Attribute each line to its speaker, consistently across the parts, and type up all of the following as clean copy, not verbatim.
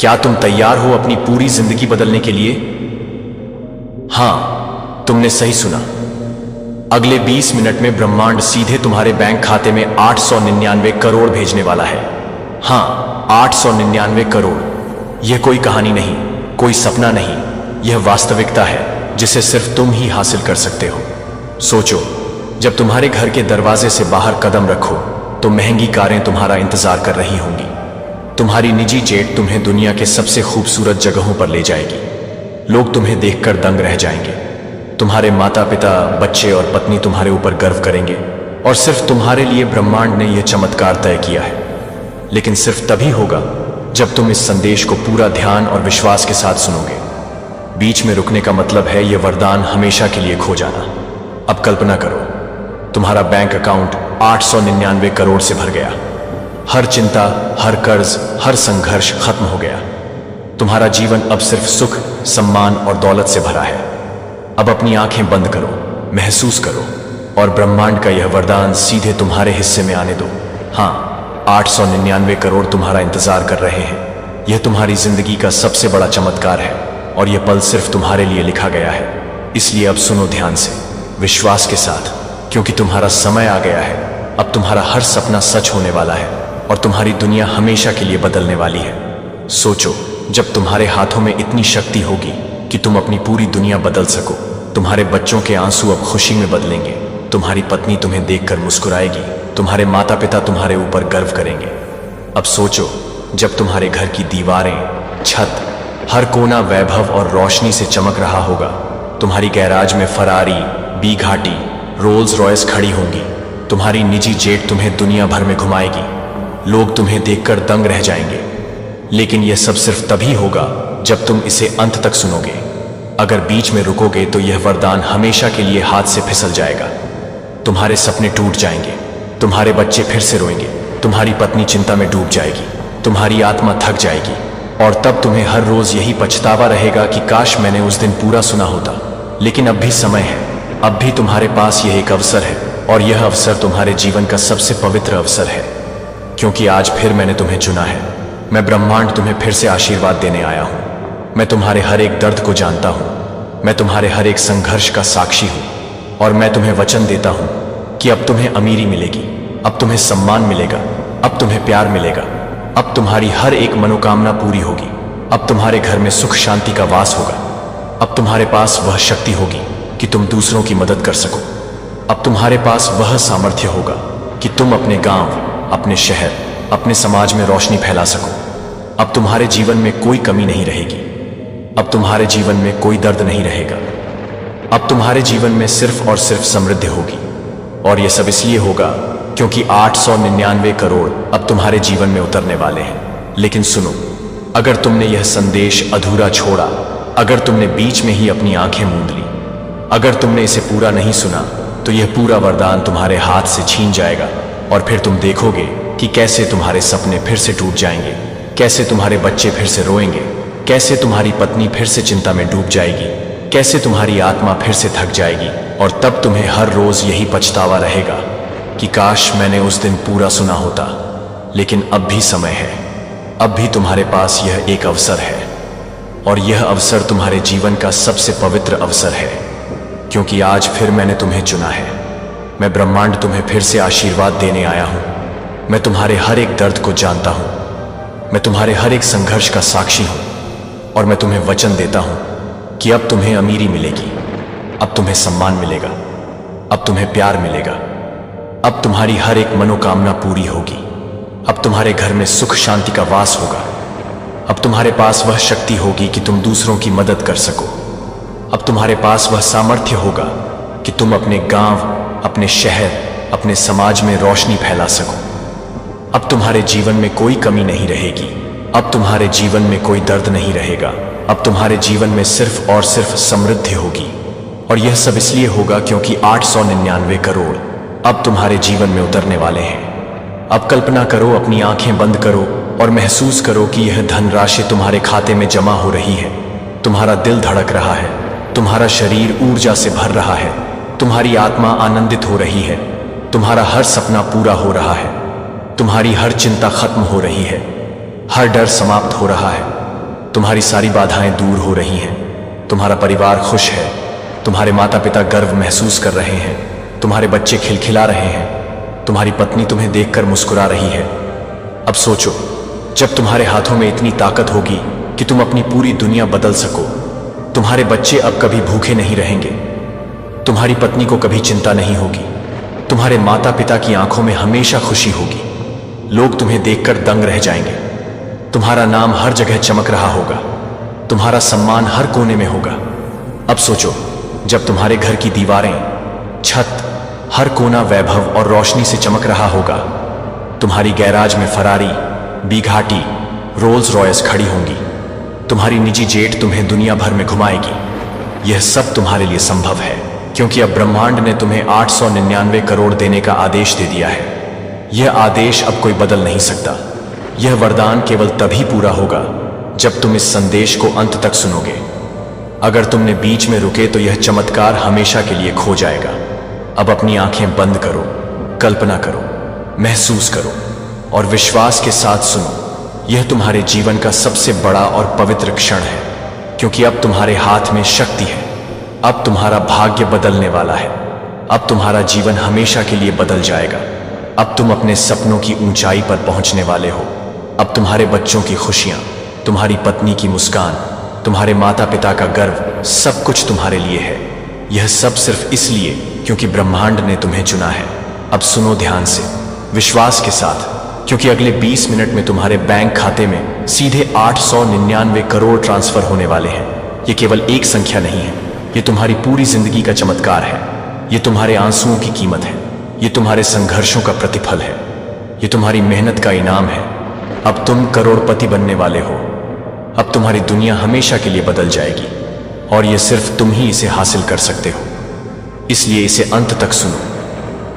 Speaker 1: क्या तुम तैयार हो अपनी पूरी जिंदगी बदलने के लिए? हां, तुमने सही सुना। अगले 20 मिनट में ब्रह्मांड सीधे तुम्हारे बैंक खाते में 899 करोड़ भेजने वाला है। हां, 899 करोड़। यह कोई कहानी नहीं, कोई सपना नहीं, यह वास्तविकता है जिसे सिर्फ तुम ही हासिल कर सकते हो। सोचो, जब तुम्हारे घर के दरवाजे से बाहर कदम रखो तो महंगी कारें तुम्हारा इंतजार कर रही होंगी। तुम्हारी निजी जेट तुम्हें दुनिया के सबसे खूबसूरत जगहों पर ले जाएगी। लोग तुम्हें देखकर दंग रह जाएंगे। तुम्हारे माता पिता, बच्चे और पत्नी तुम्हारे ऊपर गर्व करेंगे और सिर्फ तुम्हारे लिए ब्रह्मांड ने यह चमत्कार तय किया है। लेकिन सिर्फ तभी होगा जब तुम इस संदेश को पूरा ध्यान और विश्वास के साथ सुनोगे। बीच में रुकने का मतलब है यह वरदान हमेशा के लिए खो जाना। अब कल्पना करो, तुम्हारा बैंक अकाउंट 899 करोड़ से भर गया। हर चिंता, हर कर्ज, हर संघर्ष खत्म हो गया। तुम्हारा जीवन अब सिर्फ सुख, सम्मान और दौलत से भरा है। अब अपनी आंखें बंद करो, महसूस करो और ब्रह्मांड का यह वरदान सीधे तुम्हारे हिस्से में आने दो। हां, 899 करोड़ तुम्हारा इंतजार कर रहे हैं। यह तुम्हारी जिंदगी का सबसे बड़ा चमत्कार है और यह पल सिर्फ तुम्हारे लिए लिखा गया है। इसलिए अब सुनो ध्यान से, विश्वास के साथ, क्योंकि तुम्हारा समय आ गया है। अब तुम्हारा हर सपना सच होने वाला है और तुम्हारी दुनिया हमेशा के लिए बदलने वाली है। सोचो, जब तुम्हारे हाथों में इतनी शक्ति होगी कि तुम अपनी पूरी दुनिया बदल सको। तुम्हारे बच्चों के आंसू अब खुशी में बदलेंगे। तुम्हारी पत्नी तुम्हें देखकर मुस्कुराएगी। तुम्हारे माता पिता तुम्हारे ऊपर गर्व करेंगे। अब सोचो, जब तुम्हारे घर की दीवारें, छत, हर कोना वैभव और रोशनी से चमक रहा होगा। तुम्हारी गैराज में फरारी, बीघाटी, रोल्स रॉयस खड़ी होंगी। तुम्हारी निजी जेट तुम्हें दुनिया भर में घुमाएगी। लोग तुम्हें देखकर दंग रह जाएंगे। लेकिन यह सब सिर्फ तभी होगा जब तुम इसे अंत तक सुनोगे। अगर बीच में रुकोगे तो यह वरदान हमेशा के लिए हाथ से फिसल जाएगा। तुम्हारे सपने टूट जाएंगे। तुम्हारे बच्चे फिर से रोएंगे। तुम्हारी पत्नी चिंता में डूब जाएगी। तुम्हारी आत्मा थक जाएगी और तब तुम्हें हर रोज यही पछतावा रहेगा कि काश मैंने उस दिन पूरा सुना होता। लेकिन अब भी समय है। अब भी तुम्हारे पास यह एक अवसर है और यह अवसर तुम्हारे जीवन का सबसे पवित्र अवसर है, क्योंकि आज फिर मैंने तुम्हें चुना है। मैं ब्रह्मांड तुम्हें फिर से आशीर्वाद देने आया हूं। मैं तुम्हारे हर एक दर्द को जानता हूं। मैं तुम्हारे हर एक संघर्ष का साक्षी हूं और मैं तुम्हें वचन देता हूं कि अब तुम्हें अमीरी मिलेगी, अब तुम्हें सम्मान मिलेगा, अब तुम्हें प्यार मिलेगा, अब तुम्हारी हर एक मनोकामना पूरी होगी। अब तुम्हारे घर में सुख शांति का वास होगा। अब तुम्हारे पास वह शक्ति होगी कि तुम दूसरों की मदद कर सको। अब तुम्हारे पास वह सामर्थ्य होगा कि तुम अपने गांव, अपने शहर, अपने समाज में रोशनी फैला सको। अब तुम्हारे जीवन में कोई कमी नहीं रहेगी। अब तुम्हारे जीवन में कोई दर्द नहीं रहेगा। अब तुम्हारे जीवन में सिर्फ और सिर्फ समृद्धि होगी। और यह सब इसलिए होगा क्योंकि 899 करोड़ अब तुम्हारे जीवन में उतरने वाले हैं। लेकिन सुनो, अगर तुमने यह संदेश अधूरा छोड़ा, अगर तुमने बीच में ही अपनी आंखें मूंद ली, अगर तुमने इसे पूरा नहीं सुना, तो यह पूरा वरदान तुम्हारे हाथ से छीन जाएगा और फिर तुम देखोगे कि कैसे तुम्हारे सपने फिर से टूट जाएंगे, कैसे तुम्हारे बच्चे फिर से रोएंगे, कैसे तुम्हारी पत्नी फिर से चिंता में डूब जाएगी, कैसे तुम्हारी आत्मा फिर से थक जाएगी। और तब तुम्हें हर रोज यही पछतावा रहेगा कि काश मैंने उस दिन पूरा सुना होता। लेकिन अब भी समय है। अब भी तुम्हारे पास यह एक अवसर है और यह अवसर तुम्हारे जीवन का सबसे पवित्र अवसर है, क्योंकि आज फिर मैंने तुम्हें चुना है। मैं ब्रह्मांड तुम्हें फिर से आशीर्वाद देने आया हूं। मैं तुम्हारे हर एक दर्द को जानता हूं। मैं तुम्हारे हर एक संघर्ष का साक्षी हूं और मैं तुम्हें वचन देता हूं कि अब तुम्हें अमीरी मिलेगी, अब तुम्हें सम्मान मिलेगा, अब तुम्हें प्यार मिलेगा, अब तुम्हारी हर एक मनोकामना पूरी होगी। अब तुम्हारे घर में सुख शांति का वास होगा। अब तुम्हारे पास वह शक्ति होगी कि तुम दूसरों की मदद कर सको। अब तुम्हारे पास वह सामर्थ्य होगा कि तुम अपने गांव, अपने शहर, अपने समाज में रोशनी फैला सको। अब तुम्हारे जीवन में कोई कमी नहीं रहेगी। अब तुम्हारे जीवन में कोई दर्द नहीं रहेगा। अब तुम्हारे जीवन में सिर्फ और सिर्फ समृद्धि होगी। और यह सब इसलिए होगा क्योंकि 899 करोड़ अब तुम्हारे जीवन में उतरने वाले हैं। अब कल्पना करो, अपनी आंखें बंद करो और महसूस करो कि यह धनराशि तुम्हारे खाते में जमा हो रही है। तुम्हारा दिल धड़क रहा है, तुम्हारा शरीर ऊर्जा से भर रहा है, तुम्हारी आत्मा आनंदित हो रही है, तुम्हारा हर सपना पूरा हो रहा है, तुम्हारी हर चिंता खत्म हो रही है, हर डर समाप्त हो रहा है तुम्हारी सारी बाधाएं दूर हो रही हैं, तुम्हारा परिवार खुश है, तुम्हारे माता पिता गर्व महसूस कर रहे हैं, तुम्हारे बच्चे खिलखिला रहे हैं, तुम्हारी पत्नी तुम्हें देखकर मुस्कुरा रही है। अब सोचो, जब तुम्हारे हाथों में इतनी ताकत होगी कि तुम अपनी पूरी दुनिया बदल सको, तुम्हारे बच्चे अब कभी भूखे नहीं रहेंगे, तुम्हारी पत्नी को कभी चिंता नहीं होगी, तुम्हारे माता पिता की आंखों में हमेशा खुशी होगी, लोग तुम्हें देखकर दंग रह जाएंगे, तुम्हारा नाम हर जगह चमक रहा होगा, तुम्हारा सम्मान हर कोने में होगा। अब सोचो, जब तुम्हारे घर की दीवारें, छत, हर कोना वैभव और रोशनी से चमक रहा होगा, तुम्हारी गैराज में फरारी, बीघाटी, रोल्स रॉयस खड़ी होंगी, तुम्हारी निजी जेट तुम्हें दुनिया भर में घुमाएगी। यह सब तुम्हारे लिए संभव है क्योंकि अब ब्रह्मांड ने तुम्हें 899 करोड़ देने का आदेश दे दिया है। यह आदेश अब कोई बदल नहीं सकता। यह वरदान केवल तभी पूरा होगा जब तुम इस संदेश को अंत तक सुनोगे। अगर तुमने बीच में रुके तो यह चमत्कार हमेशा के लिए खो जाएगा। अब अपनी आंखें बंद करो, कल्पना करो, महसूस करो और विश्वास के साथ सुनो। यह तुम्हारे जीवन का सबसे बड़ा और पवित्र क्षण है क्योंकि अब तुम्हारे हाथ में शक्ति है। अब तुम्हारा भाग्य बदलने वाला है। अब तुम्हारा जीवन हमेशा के लिए बदल जाएगा। अब तुम अपने सपनों की ऊंचाई पर पहुंचने वाले हो। अब तुम्हारे बच्चों की खुशियां, तुम्हारी पत्नी की मुस्कान, तुम्हारे माता पिता का गर्व, सब कुछ तुम्हारे लिए है। यह सब सिर्फ इसलिए क्योंकि ब्रह्मांड ने तुम्हें चुना है। अब सुनो ध्यान से, विश्वास के साथ, क्योंकि अगले 20 मिनट में तुम्हारे बैंक खाते में सीधे 899 करोड़ ट्रांसफर होने वाले हैं। ये केवल एक संख्या नहीं है, ये तुम्हारी पूरी जिंदगी का चमत्कार है। ये तुम्हारे आंसुओं की कीमत है। ये तुम्हारे संघर्षों का प्रतिफल है। ये तुम्हारी मेहनत का इनाम है। अब तुम करोड़पति बनने वाले हो। अब तुम्हारी दुनिया हमेशा के लिए बदल जाएगी और ये सिर्फ तुम ही इसे हासिल कर सकते हो। इसलिए इसे अंत तक सुनो,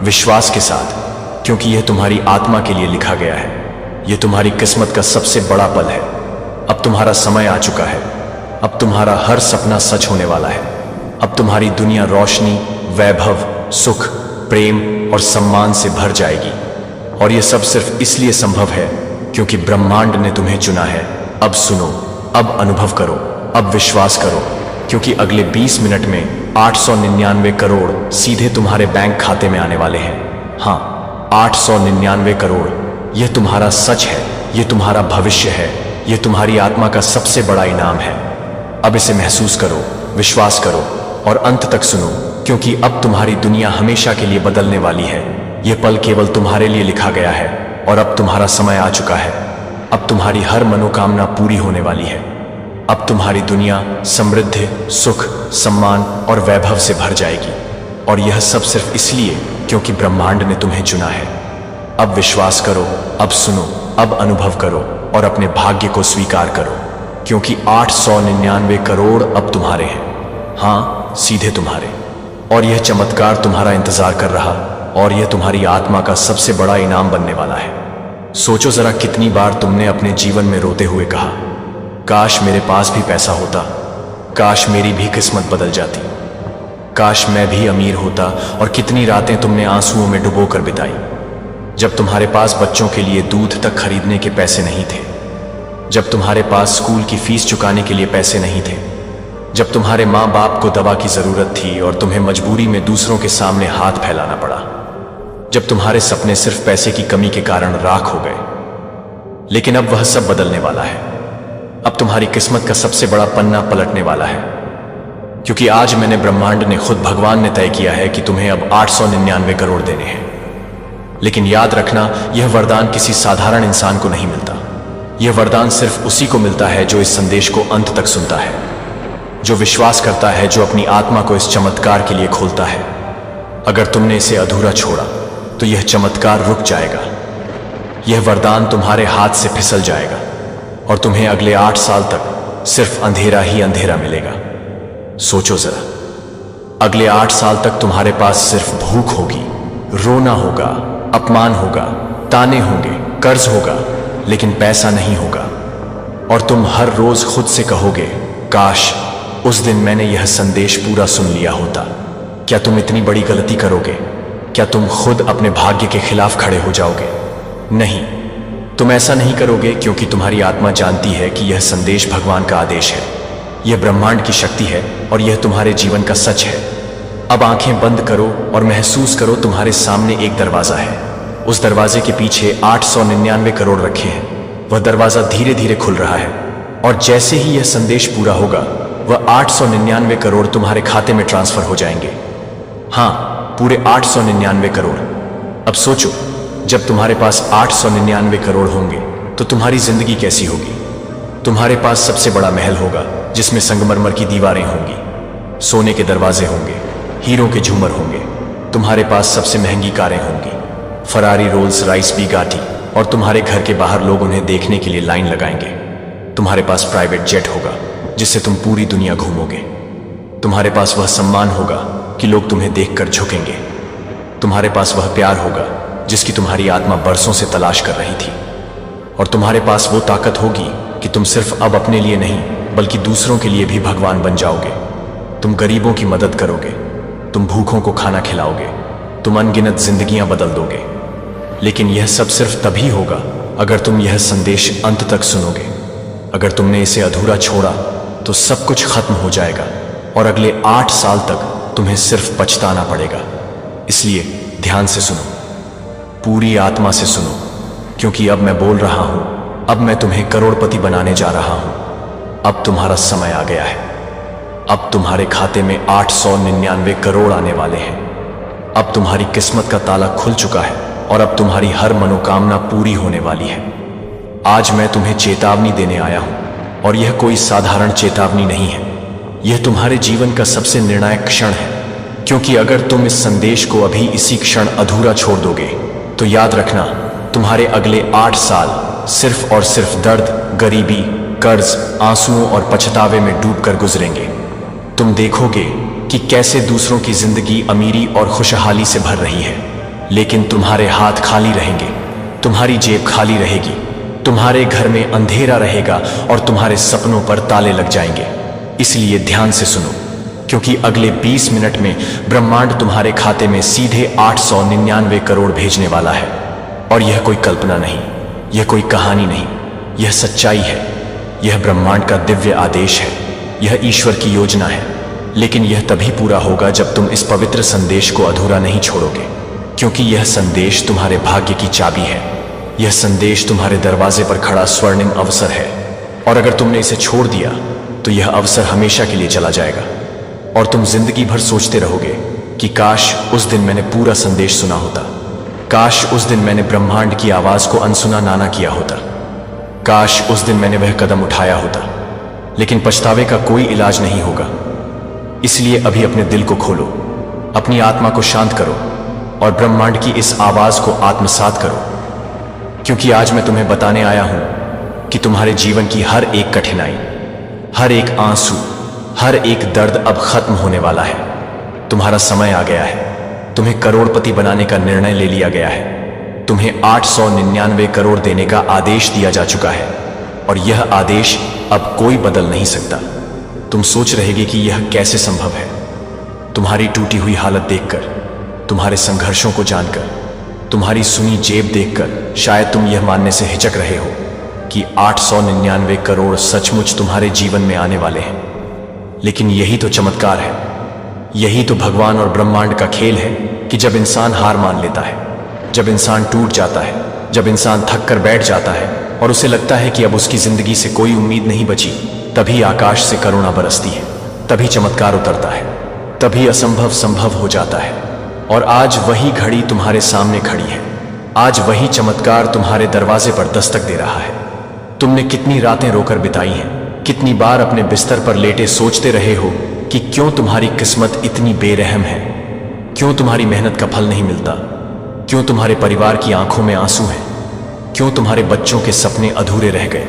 Speaker 1: विश्वास के साथ, क्योंकि यह तुम्हारी आत्मा के लिए लिखा गया है। यह तुम्हारी किस्मत का सबसे बड़ा पल है। अब तुम्हारा समय आ चुका है। अब तुम्हारा हर सपना सच होने वाला है। अब तुम्हारी दुनिया रोशनी, वैभव, सुख, प्रेम और सम्मान से भर जाएगी। और यह सब सिर्फ इसलिए संभव है क्योंकि ब्रह्मांड ने तुम्हें चुना है। अब सुनो, अब अनुभव करो, अब विश्वास करो, क्योंकि अगले 20 मिनट में 899 करोड़ सीधे तुम्हारे बैंक खाते में आने वाले हैं। हाँ, 899 करोड़। यह तुम्हारा सच है, यह तुम्हारा भविष्य है, यह तुम्हारी आत्मा का सबसे बड़ा इनाम है। अब इसे महसूस करो, विश्वास करो और अंत तक सुनो, क्योंकि अब तुम्हारी दुनिया हमेशा के लिए बदलने वाली है। यह पल केवल तुम्हारे लिए लिखा गया है और अब तुम्हारा समय आ चुका है। अब तुम्हारी हर मनोकामना पूरी होने वाली है। अब तुम्हारी दुनिया समृद्धि, सुख, सम्मान और वैभव से भर जाएगी। और यह सब सिर्फ इसलिए क्योंकि ब्रह्मांड ने तुम्हें चुना है। अब विश्वास करो, अब सुनो, अब अनुभव करो और अपने भाग्य को स्वीकार करो, क्योंकि 899 करोड़ अब तुम्हारे हैं। हाँ, सीधे तुम्हारे। और यह चमत्कार तुम्हारा इंतजार कर रहा और यह तुम्हारी आत्मा का सबसे बड़ा इनाम बनने वाला है। सोचो जरा, कितनी बार तुमने अपने जीवन में रोते हुए कहा, काश मेरे पास भी पैसा होता, काश मेरी भी किस्मत बदल जाती, काश मैं भी अमीर होता। और कितनी रातें तुमने आंसुओं में डुबोकर बिताई जब तुम्हारे पास बच्चों के लिए दूध तक खरीदने के पैसे नहीं थे, जब तुम्हारे पास स्कूल की फीस चुकाने के लिए पैसे नहीं थे, जब तुम्हारे माँ बाप को दवा की जरूरत थी और तुम्हें मजबूरी में दूसरों के सामने हाथ फैलाना पड़ा, जब तुम्हारे सपने सिर्फ पैसे की कमी के कारण राख हो गए। लेकिन अब वह सब बदलने वाला है। अब तुम्हारी किस्मत का सबसे बड़ा पन्ना पलटने वाला है, क्योंकि आज मैंने, ब्रह्मांड ने, खुद भगवान ने तय किया है कि तुम्हें अब 899 करोड़ देने हैं। लेकिन याद रखना, यह वरदान किसी साधारण इंसान को नहीं मिलता। यह वरदान सिर्फ उसी को मिलता है जो इस संदेश को अंत तक सुनता है, जो विश्वास करता है, जो अपनी आत्मा को इस चमत्कार के लिए खोलता है। अगर तुमने इसे अधूरा छोड़ा तो यह चमत्कार रुक जाएगा। यह वरदान तुम्हारे हाथ से फिसल जाएगा और तुम्हें अगले 8 साल तक सिर्फ अंधेरा ही अंधेरा मिलेगा। सोचो जरा, अगले 8 साल तक तुम्हारे पास सिर्फ भूख होगी, रोना होगा, अपमान होगा, ताने होंगे, कर्ज होगा, लेकिन पैसा नहीं होगा। और तुम हर रोज खुद से कहोगे, काश उस दिन मैंने यह संदेश पूरा सुन लिया होता। क्या तुम इतनी बड़ी गलती करोगे? क्या तुम खुद अपने भाग्य के खिलाफ खड़े हो जाओगे? नहीं, तुम ऐसा नहीं करोगे क्योंकि तुम्हारी आत्मा जानती है कि यह संदेश भगवान का आदेश है, यह ब्रह्मांड की शक्ति है और यह तुम्हारे जीवन का सच है। अब आंखें बंद करो और महसूस करो तुम्हारे सामने एक दरवाजा है। उस दरवाजे के पीछे 899 करोड़ रखे हैं। वह दरवाजा धीरे धीरे खुल रहा है और जैसे ही यह संदेश पूरा होगा वह 899 करोड़ तुम्हारे खाते में ट्रांसफर हो जाएंगे। हाँ, पूरे 899 करोड़। अब सोचो, जब तुम्हारे पास 899 करोड़ होंगे तो तुम्हारी जिंदगी कैसी होगी। तुम्हारे पास सबसे बड़ा महल होगा जिसमें संगमरमर की दीवारें होंगी, सोने के दरवाजे होंगे, हीरों के झूमर होंगे। तुम्हारे पास सबसे महंगी कारें होंगी, फरारी रोल्स राइस बुगाटी, और तुम्हारे घर के बाहर लोग उन्हें देखने के लिए लाइन लगाएंगे। तुम्हारे पास प्राइवेट जेट होगा जिससे तुम पूरी दुनिया घूमोगे। तुम्हारे पास वह सम्मान होगा कि लोग तुम्हें देखकर झुकेंगे। तुम्हारे पास वह प्यार होगा जिसकी तुम्हारी आत्मा बरसों से तलाश कर रही थी। और तुम्हारे पास वो ताकत होगी कि तुम सिर्फ अब अपने लिए नहीं बल्कि दूसरों के लिए भी भगवान बन जाओगे। तुम गरीबों की मदद करोगे, तुम भूखों को खाना खिलाओगे, तुम अनगिनत जिंदगियां बदल दोगे। लेकिन यह सब सिर्फ तभी होगा अगर तुम यह संदेश अंत तक सुनोगे। अगर तुमने इसे अधूरा छोड़ा तो सब कुछ खत्म हो जाएगा और अगले 8 साल तक तुम्हें सिर्फ पछताना पड़ेगा। इसलिए ध्यान से सुनो, पूरी आत्मा से सुनो, क्योंकि अब मैं बोल रहा हूं, अब मैं तुम्हें करोड़पति बनाने जा रहा हूं। अब तुम्हारा समय आ गया है। अब तुम्हारे खाते में 899 करोड़ आने वाले हैं। अब तुम्हारी किस्मत का ताला खुल चुका है और अब तुम्हारी हर मनोकामना पूरी होने वाली है। आज मैं तुम्हें चेतावनी देने आया हूं और यह कोई साधारण चेतावनी नहीं है। यह तुम्हारे जीवन का सबसे निर्णायक क्षण है, क्योंकि अगर तुम इस संदेश को अभी इसी क्षण अधूरा छोड़ दोगे तो याद रखना, तुम्हारे अगले 8 साल सिर्फ और सिर्फ दर्द, गरीबी, कर्ज, आंसुओं और पछतावे में डूबकर गुजरेंगे। तुम देखोगे कि कैसे दूसरों की जिंदगी अमीरी और खुशहाली से भर रही है, लेकिन तुम्हारे हाथ खाली रहेंगे, तुम्हारी जेब खाली रहेगी, तुम्हारे घर में अंधेरा रहेगा और तुम्हारे सपनों पर ताले लग जाएंगे। इसलिए ध्यान से सुनो, क्योंकि अगले 20 मिनट में ब्रह्मांड तुम्हारे खाते में सीधे 899 करोड़ भेजने वाला है। और यह कोई कल्पना नहीं, यह कोई कहानी नहीं, यह सच्चाई है। यह ब्रह्मांड का दिव्य आदेश है, यह ईश्वर की योजना है। लेकिन यह तभी पूरा होगा जब तुम इस पवित्र संदेश को अधूरा नहीं छोड़ोगे, क्योंकि यह संदेश तुम्हारे भाग्य की चाबी है। यह संदेश तुम्हारे दरवाजे पर खड़ा स्वर्णिम अवसर है, और अगर तुमने इसे छोड़ दिया तो यह अवसर हमेशा के लिए चला जाएगा और तुम जिंदगी भर सोचते रहोगे कि काश उस दिन मैंने पूरा संदेश सुना होता, काश उस दिन मैंने ब्रह्मांड की आवाज को अनसुना ना किया होता, काश उस दिन मैंने वह कदम उठाया होता। लेकिन पछतावे का कोई इलाज नहीं होगा। इसलिए अभी अपने दिल को खोलो, अपनी आत्मा को शांत करो और ब्रह्मांड की इस आवाज को आत्मसात करो, क्योंकि आज मैं तुम्हें बताने आया हूं कि तुम्हारे जीवन की हर एक कठिनाई, हर एक आंसू, हर एक दर्द अब खत्म होने वाला है। तुम्हारा समय आ गया है। तुम्हें करोड़पति बनाने का निर्णय ले लिया गया है। तुम्हें 899 करोड़ देने का आदेश दिया जा चुका है और यह आदेश अब कोई बदल नहीं सकता। तुम सोच रहेगी कि यह कैसे संभव है। तुम्हारी टूटी हुई हालत देखकर, तुम्हारे संघर्षों को जानकर, तुम्हारी सुनी जेब देखकर शायद तुम यह मानने से हिचक रहे हो कि 899 करोड़ सचमुच तुम्हारे जीवन में आने वाले हैं। लेकिन यही तो चमत्कार है, यही तो भगवान और ब्रह्मांड का खेल है कि जब इंसान हार मान लेता है, जब इंसान टूट जाता है, जब इंसान थक कर बैठ जाता है और उसे लगता है कि अब उसकी जिंदगी से कोई उम्मीद नहीं बची, तभी आकाश से करुणा बरसती है, तभी चमत्कार उतरता है, तभी असंभव संभव हो जाता है। और आज वही घड़ी तुम्हारे सामने खड़ी है। आज वही चमत्कार तुम्हारे दरवाजे पर दस्तक दे रहा है। तुमने कितनी रातें रोकर बिताई हैं, कितनी बार अपने बिस्तर पर लेटे सोचते रहे हो कि क्यों तुम्हारी किस्मत इतनी बेरहम है, क्यों तुम्हारी मेहनत का फल नहीं मिलता, क्यों तुम्हारे परिवार की आंखों में आंसू हैं, क्यों तुम्हारे बच्चों के सपने अधूरे रह गए,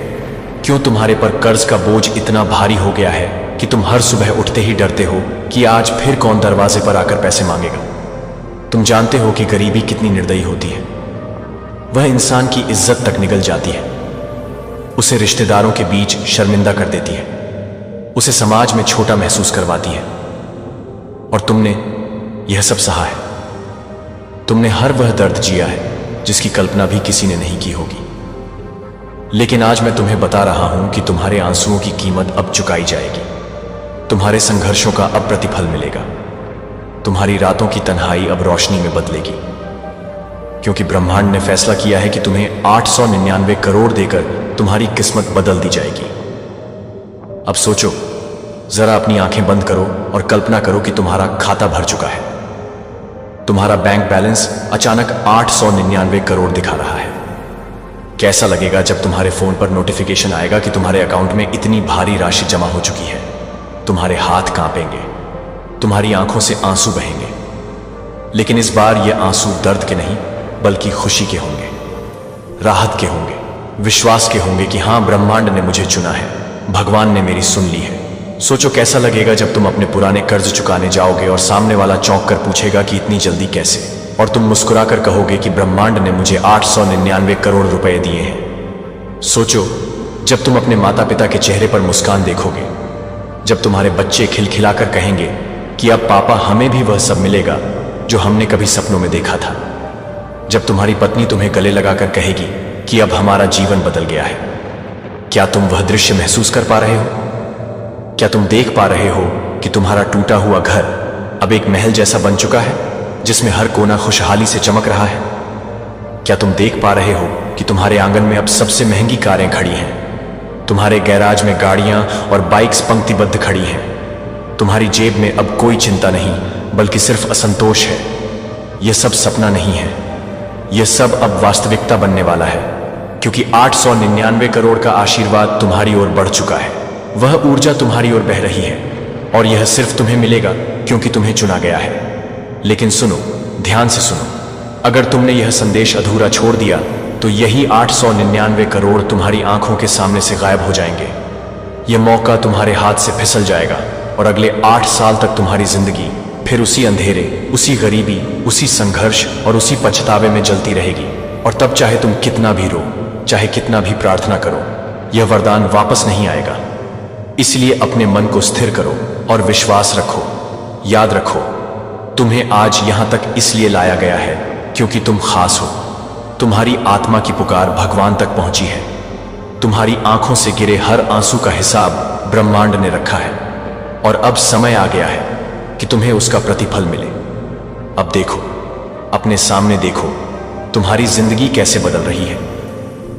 Speaker 1: क्यों तुम्हारे पर कर्ज का बोझ इतना भारी हो गया है कि तुम हर सुबह उठते ही डरते हो कि आज फिर कौन दरवाजे पर आकर पैसे मांगेगा। तुम जानते हो कि गरीबी कितनी निर्दयी होती है। वह इंसान की इज्जत तक निगल जाती है, उसे रिश्तेदारों के बीच शर्मिंदा कर देती है, उसे समाज में छोटा महसूस करवाती है। और तुमने यह सब सहा है। तुमने हर वह दर्द जिया है जिसकी कल्पना भी किसी ने नहीं की होगी। लेकिन आज मैं तुम्हें बता रहा हूं कि तुम्हारे आंसुओं की कीमत अब चुकाई जाएगी। तुम्हारे संघर्षों का अब प्रतिफल मिलेगा। तुम्हारी रातों की तन्हाई अब रोशनी में बदलेगी, क्योंकि ब्रह्मांड ने फैसला किया है कि तुम्हें 899 करोड़ देकर तुम्हारी किस्मत बदल दी जाएगी। अब सोचो, जरा अपनी आंखें बंद करो और कल्पना करो कि तुम्हारा खाता भर चुका है। तुम्हारा बैंक बैलेंस अचानक 899 करोड़ दिखा रहा है। कैसा लगेगा जब तुम्हारे फोन पर नोटिफिकेशन आएगा कि तुम्हारे अकाउंट में इतनी भारी राशि जमा हो चुकी है? तुम्हारे हाथ कांपेंगे, तुम्हारी आंखों से आंसू बहेंगे। लेकिन इस बार ये आंसू दर्द के नहीं बल्कि खुशी के होंगे, राहत के होंगे, विश्वास के होंगे कि हां, ब्रह्मांड ने मुझे चुना है, भगवान ने मेरी सुन ली है। सोचो कैसा लगेगा जब तुम अपने पुराने कर्ज चुकाने जाओगे और सामने वाला चौंक कर पूछेगा कि इतनी जल्दी कैसे, और तुम मुस्कुराकर कहोगे कि ब्रह्मांड ने मुझे 899 करोड़ रुपए दिए हैं। सोचो जब तुम अपने माता पिता के चेहरे पर मुस्कान देखोगे, जब तुम्हारे बच्चे खिलखिलाकर कहेंगे कि अब पापा हमें भी वह सब मिलेगा जो हमने कभी सपनों में देखा था। जब तुम्हारी पत्नी तुम्हें गले लगाकर कहेगी कि अब हमारा जीवन बदल गया है। क्या तुम वह दृश्य महसूस कर पा रहे हो? क्या तुम देख पा रहे हो कि तुम्हारा टूटा हुआ घर अब एक महल जैसा बन चुका है, जिसमें हर कोना खुशहाली से चमक रहा है? क्या तुम देख पा रहे हो कि तुम्हारे आंगन में अब सबसे महंगी कारें खड़ी हैं? तुम्हारे गैराज में गाड़ियां और बाइक्स पंक्तिबद्ध खड़ी हैं। तुम्हारी जेब में अब कोई चिंता नहीं बल्कि सिर्फ असंतोष है। यह सब सपना नहीं है, यह सब अब वास्तविकता बनने वाला है, क्योंकि 899 करोड़ का आशीर्वाद तुम्हारी ओर बढ़ चुका है। वह ऊर्जा तुम्हारी ओर बह रही है और यह सिर्फ तुम्हें मिलेगा क्योंकि तुम्हें चुना गया है। लेकिन सुनो, ध्यान से सुनो, अगर तुमने यह संदेश अधूरा छोड़ दिया तो यही 899 करोड़ तुम्हारी आंखों के सामने से गायब हो जाएंगे। यह मौका तुम्हारे हाथ से फिसल जाएगा और अगले 8 साल तक तुम्हारी जिंदगी फिर उसी अंधेरे, उसी गरीबी, उसी संघर्ष और उसी पछतावे में जलती रहेगी। और तब चाहे तुम कितना भी रो, चाहे कितना भी प्रार्थना करो, यह वरदान वापस नहीं आएगा। इसलिए अपने मन को स्थिर करो और विश्वास रखो। याद रखो, तुम्हें आज यहां तक इसलिए लाया गया है क्योंकि तुम खास हो। तुम्हारी आत्मा की पुकार भगवान तक पहुंची है। तुम्हारी आंखों से गिरे हर आंसू का हिसाब ब्रह्मांड ने रखा है और अब समय आ गया है कि तुम्हें उसका प्रतिफल मिले। अब देखो, अपने सामने देखो, तुम्हारी जिंदगी कैसे बदल रही है।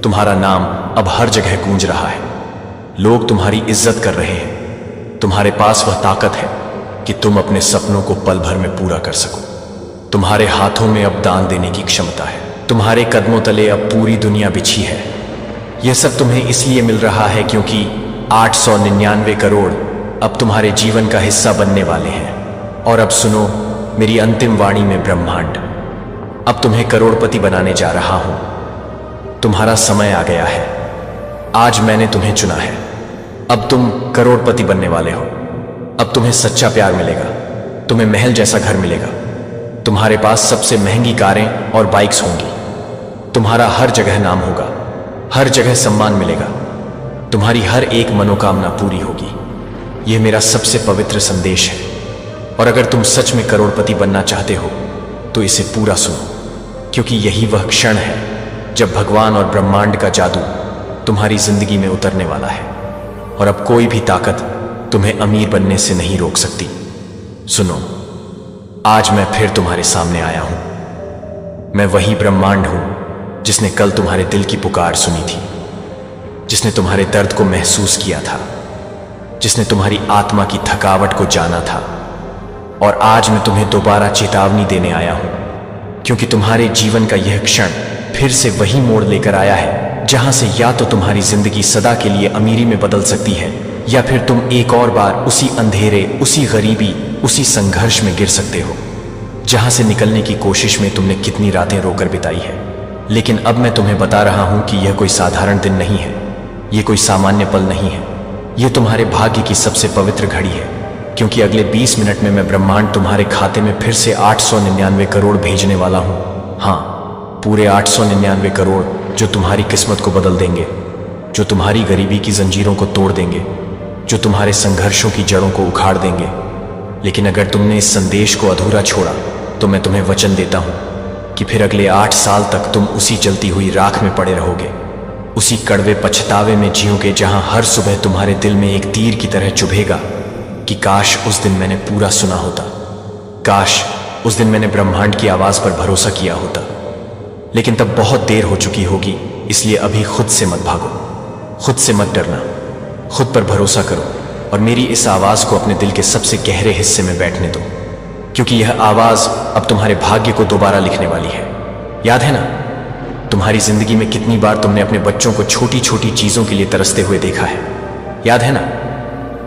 Speaker 1: तुम्हारा नाम अब हर जगह गूंज रहा है। लोग तुम्हारी इज्जत कर रहे हैं। तुम्हारे पास वह ताकत है कि तुम अपने सपनों को पल भर में पूरा कर सको। तुम्हारे हाथों में अब दान देने की क्षमता है। तुम्हारे कदमों तले अब पूरी दुनिया बिछी है। यह सब तुम्हें इसलिए मिल रहा है क्योंकि 899 करोड़ अब तुम्हारे जीवन का हिस्सा बनने वाले हैं। और अब सुनो मेरी अंतिम वाणी में ब्रह्मांड अब तुम्हें करोड़पति बनाने जा रहा हूं। तुम्हारा समय आ गया है। आज मैंने तुम्हें चुना है। अब तुम करोड़पति बनने वाले हो। अब तुम्हें सच्चा प्यार मिलेगा, तुम्हें महल जैसा घर मिलेगा, तुम्हारे पास सबसे महंगी कारें और बाइक्स होंगी, तुम्हारा हर जगह नाम होगा, हर जगह सम्मान मिलेगा, तुम्हारी हर एक मनोकामना पूरी होगी। यह मेरा सबसे पवित्र संदेश है। और अगर तुम सच में करोड़पति बनना चाहते हो तो इसे पूरा सुनो, क्योंकि यही वह क्षण है जब भगवान और ब्रह्मांड का जादू तुम्हारी जिंदगी में उतरने वाला है। और अब कोई भी ताकत तुम्हें अमीर बनने से नहीं रोक सकती। सुनो, आज मैं फिर तुम्हारे सामने आया हूं। मैं वही ब्रह्मांड हूं जिसने कल तुम्हारे दिल की पुकार सुनी थी, जिसने तुम्हारे दर्द को महसूस किया था, जिसने तुम्हारी आत्मा की थकावट को जाना था। और आज मैं तुम्हें दोबारा चेतावनी देने आया हूं, क्योंकि तुम्हारे जीवन का यह क्षण फिर से वही मोड़ लेकर आया है जहां से या तो तुम्हारी जिंदगी सदा के लिए अमीरी में बदल सकती है, या फिर तुम एक और बार उसी अंधेरे, उसी गरीबी, उसी संघर्ष में गिर सकते हो जहां से निकलने की कोशिश में तुमने कितनी रातें रोकर बिताई है। लेकिन अब मैं तुम्हें बता रहा हूं कि यह कोई साधारण दिन नहीं है, यह कोई सामान्य पल नहीं है, यह तुम्हारे भाग्य की सबसे पवित्र घड़ी है। क्योंकि अगले 20 मिनट में मैं ब्रह्मांड तुम्हारे खाते में फिर से 899 करोड़ भेजने वाला हूं। हां, पूरे 899 करोड़ जो तुम्हारी किस्मत को बदल देंगे, जो तुम्हारी गरीबी की जंजीरों को तोड़ देंगे, जो तुम्हारे संघर्षों की जड़ों को उखाड़ देंगे। लेकिन अगर तुमने इस संदेश को अधूरा छोड़ा तो मैं तुम्हें वचन देता हूं कि फिर अगले 8 साल तक तुम उसी जलती हुई राख में पड़े रहोगे। उसी कड़वे पछतावे में जियोगे जहां हर सुबह तुम्हारे दिल में एक तीर की तरह चुभेगा कि काश उस दिन मैंने पूरा सुना होता, काश उस दिन मैंने ब्रह्मांड की आवाज पर भरोसा किया होता। लेकिन तब बहुत देर हो चुकी होगी, इसलिए अभी खुद से मत भागो, खुद से मत डरना, खुद पर भरोसा करो और मेरी इस आवाज को अपने दिल के सबसे गहरे हिस्से में बैठने दो, क्योंकि यह आवाज अब तुम्हारे भाग्य को दोबारा लिखने वाली है। याद है ना, तुम्हारी जिंदगी में कितनी बार तुमने अपने बच्चों को छोटी छोटी चीजों के लिए तरसते हुए देखा है? याद है ना,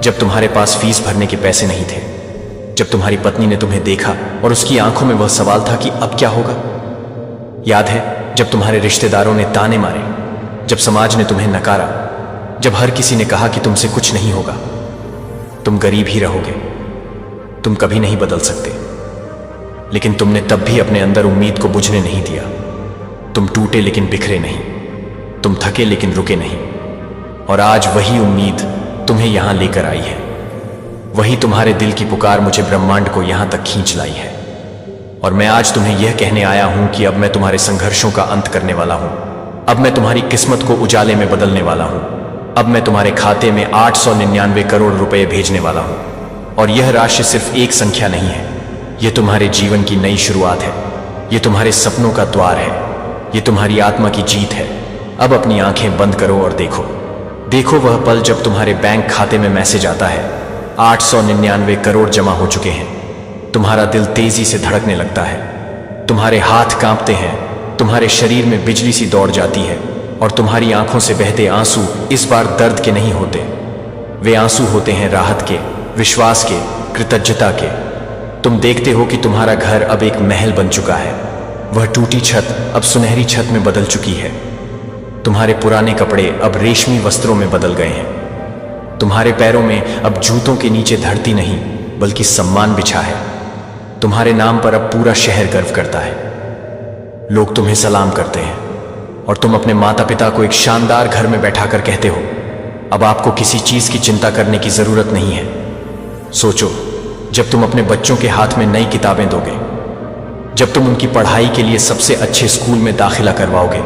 Speaker 1: जब तुम्हारे पास फीस भरने के पैसे नहीं थे, जब तुम्हारी पत्नी ने तुम्हें देखा और उसकी आंखों में वह सवाल था कि अब क्या होगा? याद है जब तुम्हारे रिश्तेदारों ने ताने मारे, जब समाज ने तुम्हें नकारा, जब हर किसी ने कहा कि तुमसे कुछ नहीं होगा, तुम गरीब ही रहोगे, तुम कभी नहीं बदल सकते। लेकिन तुमने तब भी अपने अंदर उम्मीद को बुझने नहीं दिया। तुम टूटे लेकिन बिखरे नहीं, तुम थके लेकिन रुके नहीं। और आज वही उम्मीद तुम्हें यहां लेकर आई है, वही तुम्हारे दिल की पुकार मुझे ब्रह्मांड को यहां तक खींच लाई है। और मैं आज तुम्हें यह कहने आया हूं कि अब मैं तुम्हारे संघर्षों का अंत करने वाला हूं। अब मैं तुम्हारी किस्मत को उजाले में बदलने वाला हूं। अब मैं तुम्हारे खाते में 899 करोड़ रुपए भेजने वाला हूं। और यह राशि सिर्फ एक संख्या नहीं है, यह तुम्हारे जीवन की नई शुरुआत है, यह तुम्हारे सपनों का द्वार है, यह तुम्हारी आत्मा की जीत है। अब अपनी आंखें बंद करो और देखो, देखो वह पल जब तुम्हारे बैंक खाते में मैसेज आता है 899 करोड़ जमा हो चुके हैं। तुम्हारा दिल तेजी से धड़कने लगता है, तुम्हारे हाथ कांपते हैं, तुम्हारे शरीर में बिजली सी दौड़ जाती है और तुम्हारी आंखों से बहते आंसू इस बार दर्द के नहीं होते, वे आंसू होते हैं राहत के, विश्वास के, कृतज्ञता के। तुम देखते हो कि तुम्हारा घर अब एक महल बन चुका है, वह टूटी छत अब सुनहरी छत में बदल चुकी है। तुम्हारे पुराने कपड़े अब रेशमी वस्त्रों में बदल गए हैं। तुम्हारे पैरों में अब जूतों के नीचे धरती नहीं बल्कि सम्मान बिछा है। तुम्हारे नाम पर अब पूरा शहर गर्व करता है। लोग तुम्हें सलाम करते हैं और तुम अपने माता पिता को एक शानदार घर में बैठाकर कहते हो, अब आपको किसी चीज की चिंता करने की जरूरत नहीं है। सोचो, जब तुम अपने बच्चों के हाथ में नई किताबें दोगे, जब तुम उनकी पढ़ाई के लिए सबसे अच्छे स्कूल में दाखिला करवाओगे,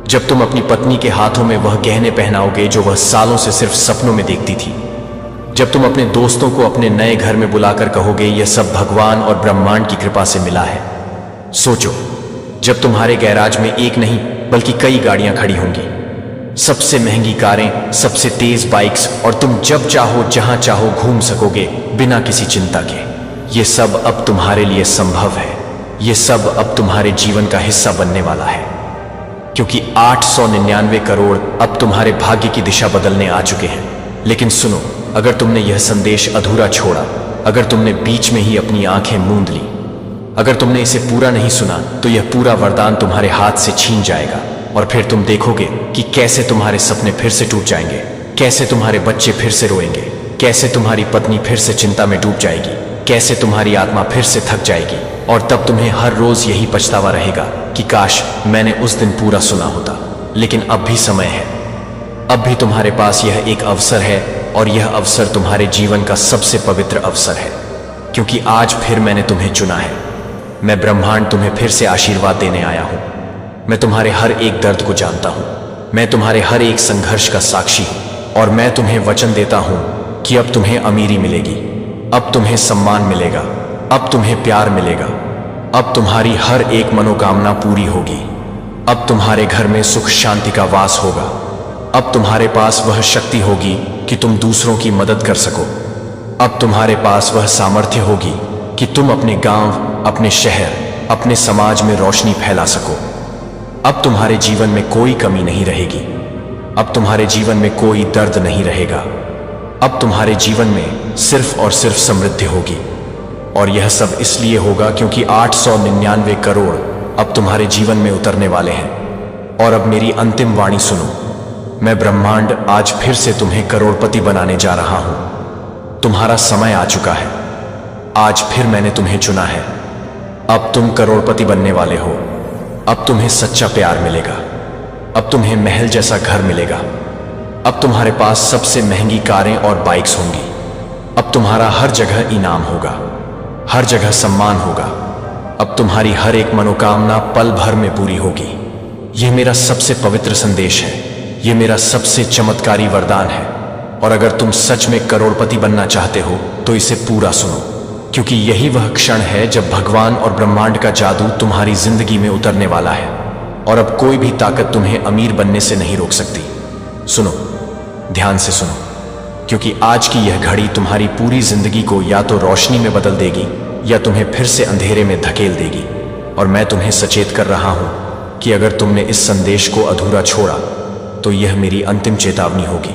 Speaker 1: जब तुम अपनी पत्नी के हाथों में वह गहने पहनाओगे जो वह सालों से सिर्फ सपनों में देखती थी, जब तुम अपने दोस्तों को अपने नए घर में बुलाकर कहोगे यह सब भगवान और ब्रह्मांड की कृपा से मिला है। सोचो, जब तुम्हारे गैराज में एक नहीं बल्कि कई गाड़ियां खड़ी होंगी, सबसे महंगी कारें, सबसे तेज बाइक्स, और तुम जब चाहो जहां चाहो घूम सकोगे बिना किसी चिंता के। ये सब अब तुम्हारे लिए संभव है, ये सब अब तुम्हारे जीवन का हिस्सा बनने वाला है, क्योंकि 899 करोड़ अब तुम्हारे भाग्य की दिशा बदलने आ चुके हैं। लेकिन सुनो, अगर तुमने यह संदेश अधूरा छोड़ा, अगर तुमने बीच में ही अपनी आंखें मूंद ली, अगर तुमने इसे पूरा नहीं सुना, तो यह पूरा वरदान तुम्हारे हाथ से छीन जाएगा और फिर तुम देखोगे कि कैसे तुम्हारे सपने फिर से टूट जाएंगे, कैसे तुम्हारे बच्चे फिर से रोएंगे, कैसे तुम्हारी पत्नी फिर से चिंता में डूब जाएगी, कैसे तुम्हारी आत्मा फिर से थक जाएगी। और तब तुम्हें हर रोज यही पछतावा रहेगा कि काश मैंने उस दिन पूरा सुना होता। लेकिन अब भी समय है, अब भी तुम्हारे पास यह एक अवसर है, और यह अवसर तुम्हारे जीवन का सबसे पवित्र अवसर है, क्योंकि आज फिर मैंने तुम्हें चुना है। मैं ब्रह्मांड तुम्हें फिर से आशीर्वाद देने आया हूं। मैं तुम्हारे हर एक दर्द को जानता हूं, मैं तुम्हारे हर एक संघर्ष का साक्षी हूं, और मैं तुम्हें वचन देता हूं कि अब तुम्हें अमीरी मिलेगी, अब तुम्हें सम्मान मिलेगा, अब तुम्हें प्यार मिलेगा, अब तुम्हारी हर एक मनोकामना पूरी होगी, अब तुम्हारे घर में सुख शांति का वास होगा, अब तुम्हारे पास वह शक्ति होगी कि तुम दूसरों की मदद कर सको, अब तुम्हारे पास वह सामर्थ्य होगी कि तुम अपने गांव, अपने शहर, अपने समाज में रोशनी फैला सको। अब तुम्हारे जीवन में कोई कमी नहीं रहेगी, अब तुम्हारे जीवन में कोई दर्द नहीं रहेगा, अब तुम्हारे जीवन में सिर्फ और सिर्फ समृद्धि होगी। और यह सब इसलिए होगा क्योंकि 899 करोड़ अब तुम्हारे जीवन में उतरने वाले हैं। और अब मेरी अंतिम वाणी सुनो, मैं ब्रह्मांड आज फिर से तुम्हें करोड़पति बनाने जा रहा हूं। तुम्हारा समय आ चुका है, आज फिर मैंने तुम्हें चुना है। अब तुम करोड़पति बनने वाले हो, अब तुम्हें सच्चा प्यार मिलेगा, अब तुम्हें महल जैसा घर मिलेगा, अब तुम्हारे पास सबसे महंगी कारें और बाइक्स होंगी, अब तुम्हारा हर जगह इनाम होगा, हर जगह सम्मान होगा, अब तुम्हारी हर एक मनोकामना पल भर में पूरी होगी। यह मेरा सबसे पवित्र संदेश है, यह मेरा सबसे चमत्कारी वरदान है। और अगर तुम सच में करोड़पति बनना चाहते हो तो इसे पूरा सुनो, क्योंकि यही वह क्षण है जब भगवान और ब्रह्मांड का जादू तुम्हारी जिंदगी में उतरने वाला है, और अब कोई भी ताकत तुम्हें अमीर बनने से नहीं रोक सकती। सुनो, ध्यान से सुनो, क्योंकि आज की यह घड़ी तुम्हारी पूरी जिंदगी को या तो रोशनी में बदल देगी या तुम्हें फिर से अंधेरे में धकेल देगी। और मैं तुम्हें सचेत कर रहा हूं कि अगर तुमने इस संदेश को अधूरा छोड़ा तो यह मेरी अंतिम चेतावनी होगी।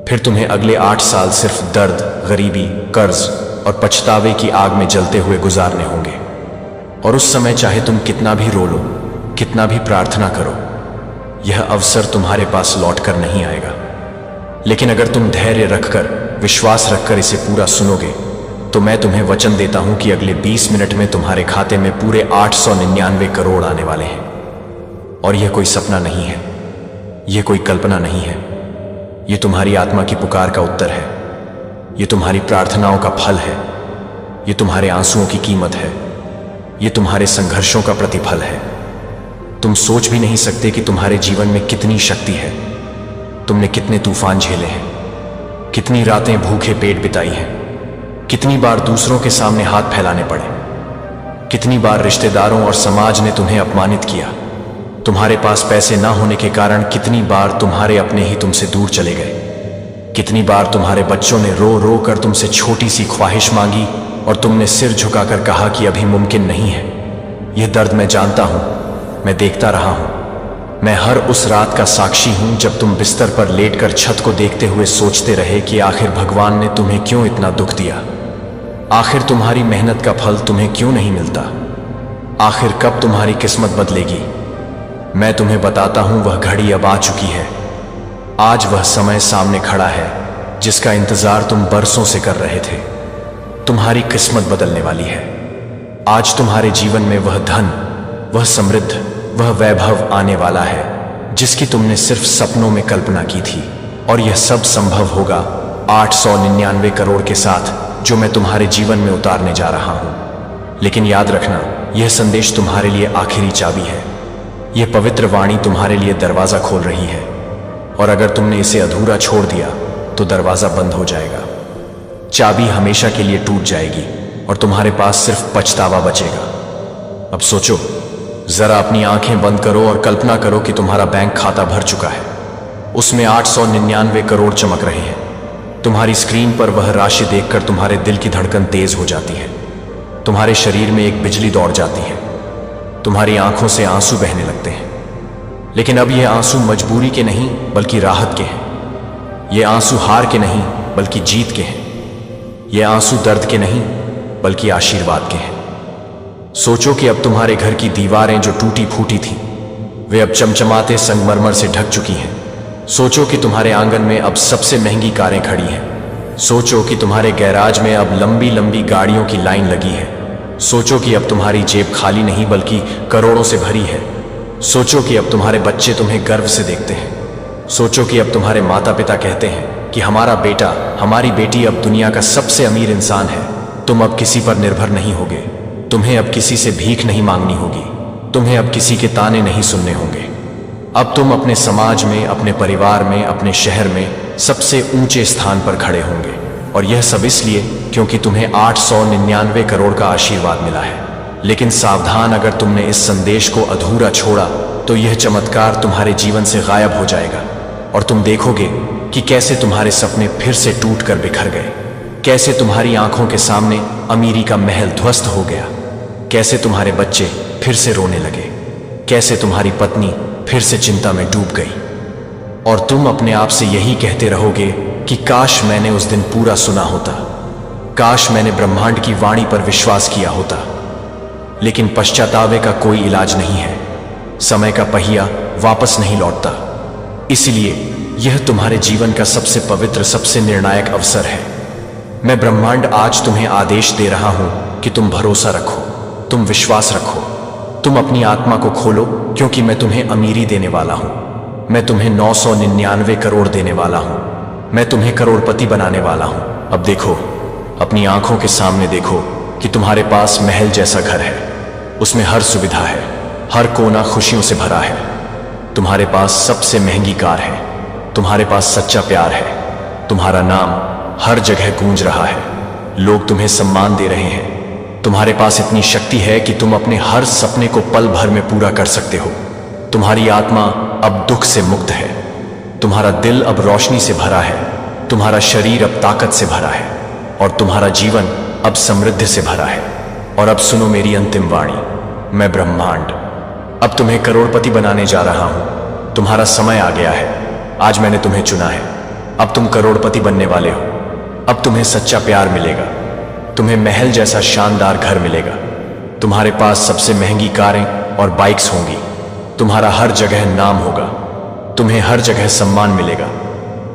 Speaker 1: फिर तुम्हें अगले 8 साल सिर्फ दर्द, गरीबी, कर्ज और पछतावे की आग में जलते हुए गुजारने होंगे। और उस समय चाहे तुम कितना भी रो लो, कितना भी प्रार्थना करो, यह अवसर तुम्हारे पास लौट कर नहीं आएगा। लेकिन अगर तुम धैर्य रखकर, विश्वास रखकर इसे पूरा सुनोगे तो मैं तुम्हें वचन देता हूं कि अगले 20 मिनट में तुम्हारे खाते में पूरे 899 करोड़ आने वाले हैं। और यह कोई सपना नहीं है, यह कोई कल्पना नहीं है, यह तुम्हारी आत्मा की पुकार का उत्तर है, यह तुम्हारी प्रार्थनाओं का फल है, यह तुम्हारे आंसुओं की कीमत है, यह तुम्हारे संघर्षों का प्रतिफल है। तुम सोच भी नहीं सकते कि तुम्हारे जीवन में कितनी शक्ति है। तुमने कितने तूफान झेले हैं, कितनी रातें भूखे पेट बिताई हैं, कितनी बार दूसरों के सामने हाथ फैलाने पड़े, कितनी बार रिश्तेदारों और समाज ने तुम्हें अपमानित किया। तुम्हारे पास पैसे ना होने के कारण कितनी बार तुम्हारे अपने ही तुमसे दूर चले गए। कितनी बार तुम्हारे बच्चों ने रो रो कर तुमसे छोटी सी ख्वाहिश मांगी और तुमने सिर झुकाकर कहा कि अभी मुमकिन नहीं है। यह दर्द मैं जानता हूं, मैं देखता रहा हूं। मैं हर उस रात का साक्षी हूं जब तुम बिस्तर पर लेटकर छत को देखते हुए सोचते रहे कि आखिर भगवान ने तुम्हें क्यों इतना दुख दिया। आखिर तुम्हारी मेहनत का फल तुम्हें क्यों नहीं मिलता। आखिर कब तुम्हारी किस्मत बदलेगी। मैं तुम्हें बताता हूं, वह घड़ी अब आ चुकी है। आज वह समय सामने खड़ा है जिसका इंतजार तुम बरसों से कर रहे थे। तुम्हारी किस्मत बदलने वाली है। आज तुम्हारे जीवन में वह धन, वह समृद्ध, वह वैभव आने वाला है जिसकी तुमने सिर्फ सपनों में कल्पना की थी। और यह सब संभव होगा 899 करोड़ के साथ जो मैं तुम्हारे जीवन में उतारने जा रहा हूं। लेकिन याद रखना, यह संदेश तुम्हारे लिए आखिरी चाबी है। यह पवित्र वाणी तुम्हारे लिए दरवाजा खोल रही है, और अगर तुमने इसे अधूरा छोड़ दिया तो दरवाजा बंद हो जाएगा। चाबी हमेशा के लिए टूट जाएगी और तुम्हारे पास सिर्फ पछतावा बचेगा। अब सोचो, जरा अपनी आंखें बंद करो और कल्पना करो कि तुम्हारा बैंक खाता भर चुका है। उसमें 899 करोड़ चमक रहे हैं। तुम्हारी स्क्रीन पर वह राशि देखकर तुम्हारे दिल की धड़कन तेज हो जाती है। तुम्हारे शरीर में एक बिजली दौड़ जाती है। तुम्हारी आंखों से आंसू बहने लगते हैं। लेकिन अब ये आंसू मजबूरी के नहीं बल्कि राहत के हैं। ये आंसू हार के नहीं बल्कि जीत के हैं। ये आंसू दर्द के नहीं बल्कि आशीर्वाद के हैं। सोचो कि अब तुम्हारे घर की दीवारें जो टूटी फूटी थीं, वे अब चमचमाते संगमरमर से ढक चुकी हैं। सोचो कि तुम्हारे आंगन में अब सबसे महंगी कारें खड़ी हैं। सोचो कि तुम्हारे गैराज में अब लंबी लंबी गाड़ियों की लाइन लगी है। सोचो कि अब तुम्हारी जेब खाली नहीं बल्कि करोड़ों से भरी है। सोचो कि अब तुम्हारे बच्चे तुम्हें गर्व से देखते हैं। सोचो कि अब तुम्हारे माता पिता कहते हैं कि हमारा बेटा, हमारी बेटी अब दुनिया का सबसे अमीर इंसान है। तुम अब किसी पर निर्भर नहीं होगे। तुम्हें अब किसी से भीख नहीं मांगनी होगी। तुम्हें अब किसी के ताने नहीं सुनने होंगे। अब तुम अपने समाज में, अपने परिवार में, अपने शहर में सबसे ऊंचे स्थान पर खड़े होंगे। और यह सब इसलिए क्योंकि तुम्हें 899 करोड़ का आशीर्वाद मिला है। लेकिन सावधान, अगर तुमने इस संदेश को अधूरा छोड़ा तो यह चमत्कार तुम्हारे जीवन से गायब हो जाएगा और तुम देखोगे कि कैसे तुम्हारे सपने फिर से टूट कर बिखर गए, कैसे तुम्हारी आंखों के सामने अमीरी का महल ध्वस्त हो गया, कैसे तुम्हारे बच्चे फिर से रोने लगे, कैसे तुम्हारी पत्नी फिर से चिंता में डूब गई। और तुम अपने आप से यही कहते रहोगे कि काश मैंने उस दिन पूरा सुना होता, काश मैंने ब्रह्मांड की वाणी पर विश्वास किया होता। लेकिन पश्चातावे का कोई इलाज नहीं है। समय का पहिया वापस नहीं लौटता। इसलिए यह तुम्हारे जीवन का सबसे पवित्र, सबसे निर्णायक अवसर है। मैं ब्रह्मांड आज तुम्हें आदेश दे रहा हूं कि तुम भरोसा रखो, तुम विश्वास रखो, तुम अपनी आत्मा को खोलो, क्योंकि मैं तुम्हें अमीरी देने वाला हूं। मैं तुम्हें 999 करोड़ देने वाला हूं। मैं तुम्हें करोड़पति बनाने वाला हूं। अब देखो, अपनी आंखों के सामने देखो कि तुम्हारे पास महल जैसा घर है। उसमें हर सुविधा है, हर कोना खुशियों से भरा है। तुम्हारे पास सबसे महंगी कार है, तुम्हारे पास सच्चा प्यार है, तुम्हारा नाम हर जगह गूंज रहा है, लोग तुम्हें सम्मान दे रहे हैं। तुम्हारे पास इतनी शक्ति है कि तुम अपने हर सपने को पल भर में पूरा कर सकते हो। तुम्हारी आत्मा अब दुख से मुक्त है, तुम्हारा दिल अब रोशनी से भरा है, तुम्हारा शरीर अब ताकत से भरा है और तुम्हारा जीवन अब समृद्धि से भरा है। और अब सुनो मेरी अंतिम वाणी, मैं ब्रह्मांड अब तुम्हें करोड़पति बनाने जा रहा हूं। तुम्हारा समय आ गया है, आज मैंने तुम्हें चुना है। अब तुम करोड़पति बनने वाले हो। अब तुम्हें सच्चा प्यार मिलेगा, तुम्हें महल जैसा शानदार घर मिलेगा, तुम्हारे पास सबसे महंगी कारें और बाइक्स होंगी, तुम्हारा हर जगह नाम होगा, तुम्हें हर जगह सम्मान मिलेगा,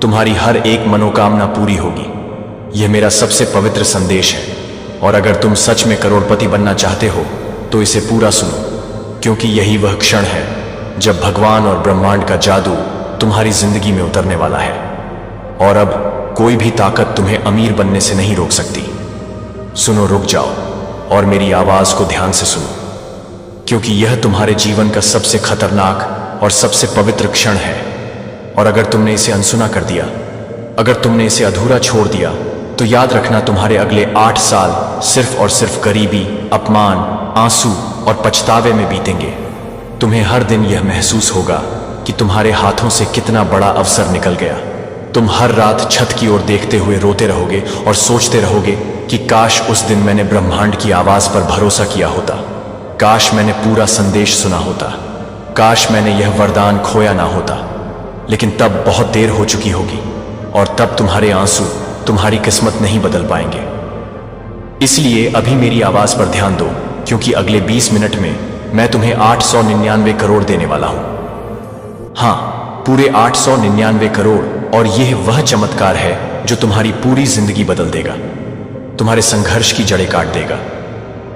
Speaker 1: तुम्हारी हर एक मनोकामना पूरी होगी। यह मेरा सबसे पवित्र संदेश है और अगर तुम सच में करोड़पति बनना चाहते हो तो इसे पूरा सुनो, क्योंकि यही वह क्षण है जब भगवान और ब्रह्मांड का जादू तुम्हारी जिंदगी में उतरने वाला है। और अब कोई भी ताकत तुम्हें अमीर बनने से नहीं रोक सकती। सुनो, रुक जाओ और मेरी आवाज को ध्यान से सुनो, क्योंकि यह तुम्हारे जीवन का सबसे खतरनाक और सबसे पवित्र क्षण है। और अगर तुमने इसे अनसुना कर दिया, अगर तुमने इसे अधूरा छोड़ दिया, तो याद रखना तुम्हारे अगले 8 साल सिर्फ और सिर्फ गरीबी, अपमान, आंसू और पछतावे में बीतेंगे। तुम्हें हर दिन यह महसूस होगा कि तुम्हारे हाथों से कितना बड़ा अवसर निकल गया। तुम हर रात छत की ओर देखते हुए रोते रहोगे और सोचते रहोगे कि काश उस दिन मैंने ब्रह्मांड की आवाज पर भरोसा किया होता, काश मैंने पूरा संदेश सुना होता, काश मैंने यह वरदान खोया ना होता। लेकिन तब बहुत देर हो चुकी होगी और तब तुम्हारे आंसू तुम्हारी किस्मत नहीं बदल पाएंगे। इसलिए अभी मेरी आवाज पर ध्यान दो, क्योंकि अगले 20 मिनट में मैं तुम्हें 899 करोड़ देने वाला हूं। हां, पूरे 899 करोड़। और यह वह चमत्कार है जो तुम्हारी पूरी जिंदगी बदल देगा, तुम्हारे संघर्ष की जड़ें काट देगा,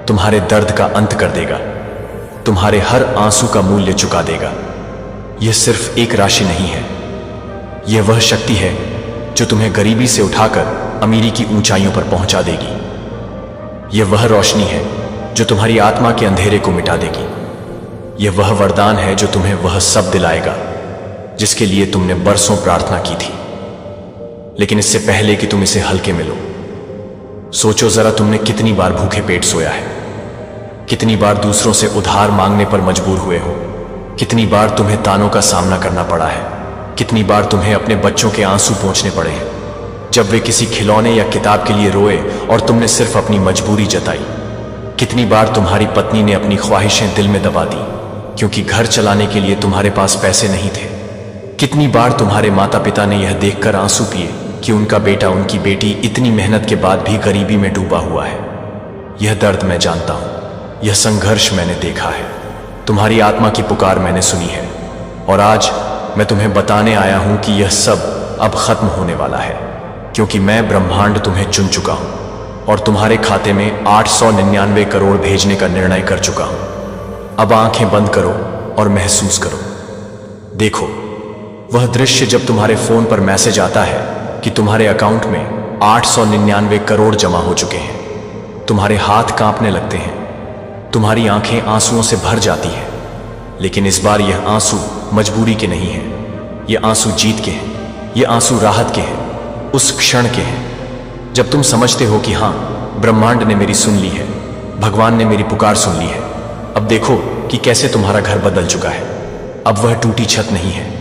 Speaker 1: तुम्हारे दर्द का अंत कर देगा, तुम्हारे हर आंसू का मूल्य चुका देगा। यह सिर्फ एक राशि नहीं है, यह वह शक्ति है जो तुम्हें गरीबी से उठाकर अमीरी की ऊंचाइयों पर पहुंचा देगी। यह वह रोशनी है जो तुम्हारी आत्मा के अंधेरे को मिटा देगी। यह वह वरदान है जो तुम्हें वह सब दिलाएगा जिसके लिए तुमने बरसों प्रार्थना की थी। लेकिन इससे पहले कि तुम इसे हल्के में लो, सोचो जरा, तुमने कितनी बार भूखे पेट सोया है, कितनी बार दूसरों से उधार मांगने पर मजबूर हुए हो, कितनी बार तुम्हें तानों का सामना करना पड़ा है, कितनी बार तुम्हें अपने बच्चों के आंसू पोंछने पड़े हैं जब वे किसी खिलौने या किताब के लिए रोए और तुमने सिर्फ अपनी मजबूरी जताई। कितनी बार तुम्हारी पत्नी ने अपनी ख्वाहिशें दिल में दबा दी क्योंकि घर चलाने के लिए तुम्हारे पास पैसे नहीं थे। कितनी बार तुम्हारे माता पिता ने यह देखकर आंसू पिए कि उनका बेटा, उनकी बेटी इतनी मेहनत के बाद भी गरीबी में डूबा हुआ है। यह दर्द मैं जानता हूं, यह संघर्ष मैंने देखा है, तुम्हारी आत्मा की पुकार मैंने सुनी है। और आज मैं तुम्हें बताने आया हूं कि यह सब अब खत्म होने वाला है, क्योंकि मैं ब्रह्मांड तुम्हें चुन चुका हूं और तुम्हारे खाते में 899 करोड़ भेजने का निर्णय कर चुका हूं। अब आंखें बंद करो और महसूस करो। देखो वह दृश्य जब तुम्हारे फोन पर मैसेज आता है कि तुम्हारे अकाउंट में 899 करोड़ जमा हो चुके हैं। तुम्हारे हाथ कांपने लगते हैं, तुम्हारी आंखें आंसुओं से भर जाती हैं। लेकिन इस बार यह आंसू मजबूरी के नहीं हैं, ये आंसू जीत के हैं, ये आंसू राहत के हैं, उस क्षण के हैं जब तुम समझते हो कि हां, ब्रह्मांड ने मेरी सुन ली है, भगवान ने मेरी पुकार सुन ली है। अब देखो कि कैसे तुम्हारा घर बदल चुका है। अब वह टूटी छत नहीं है,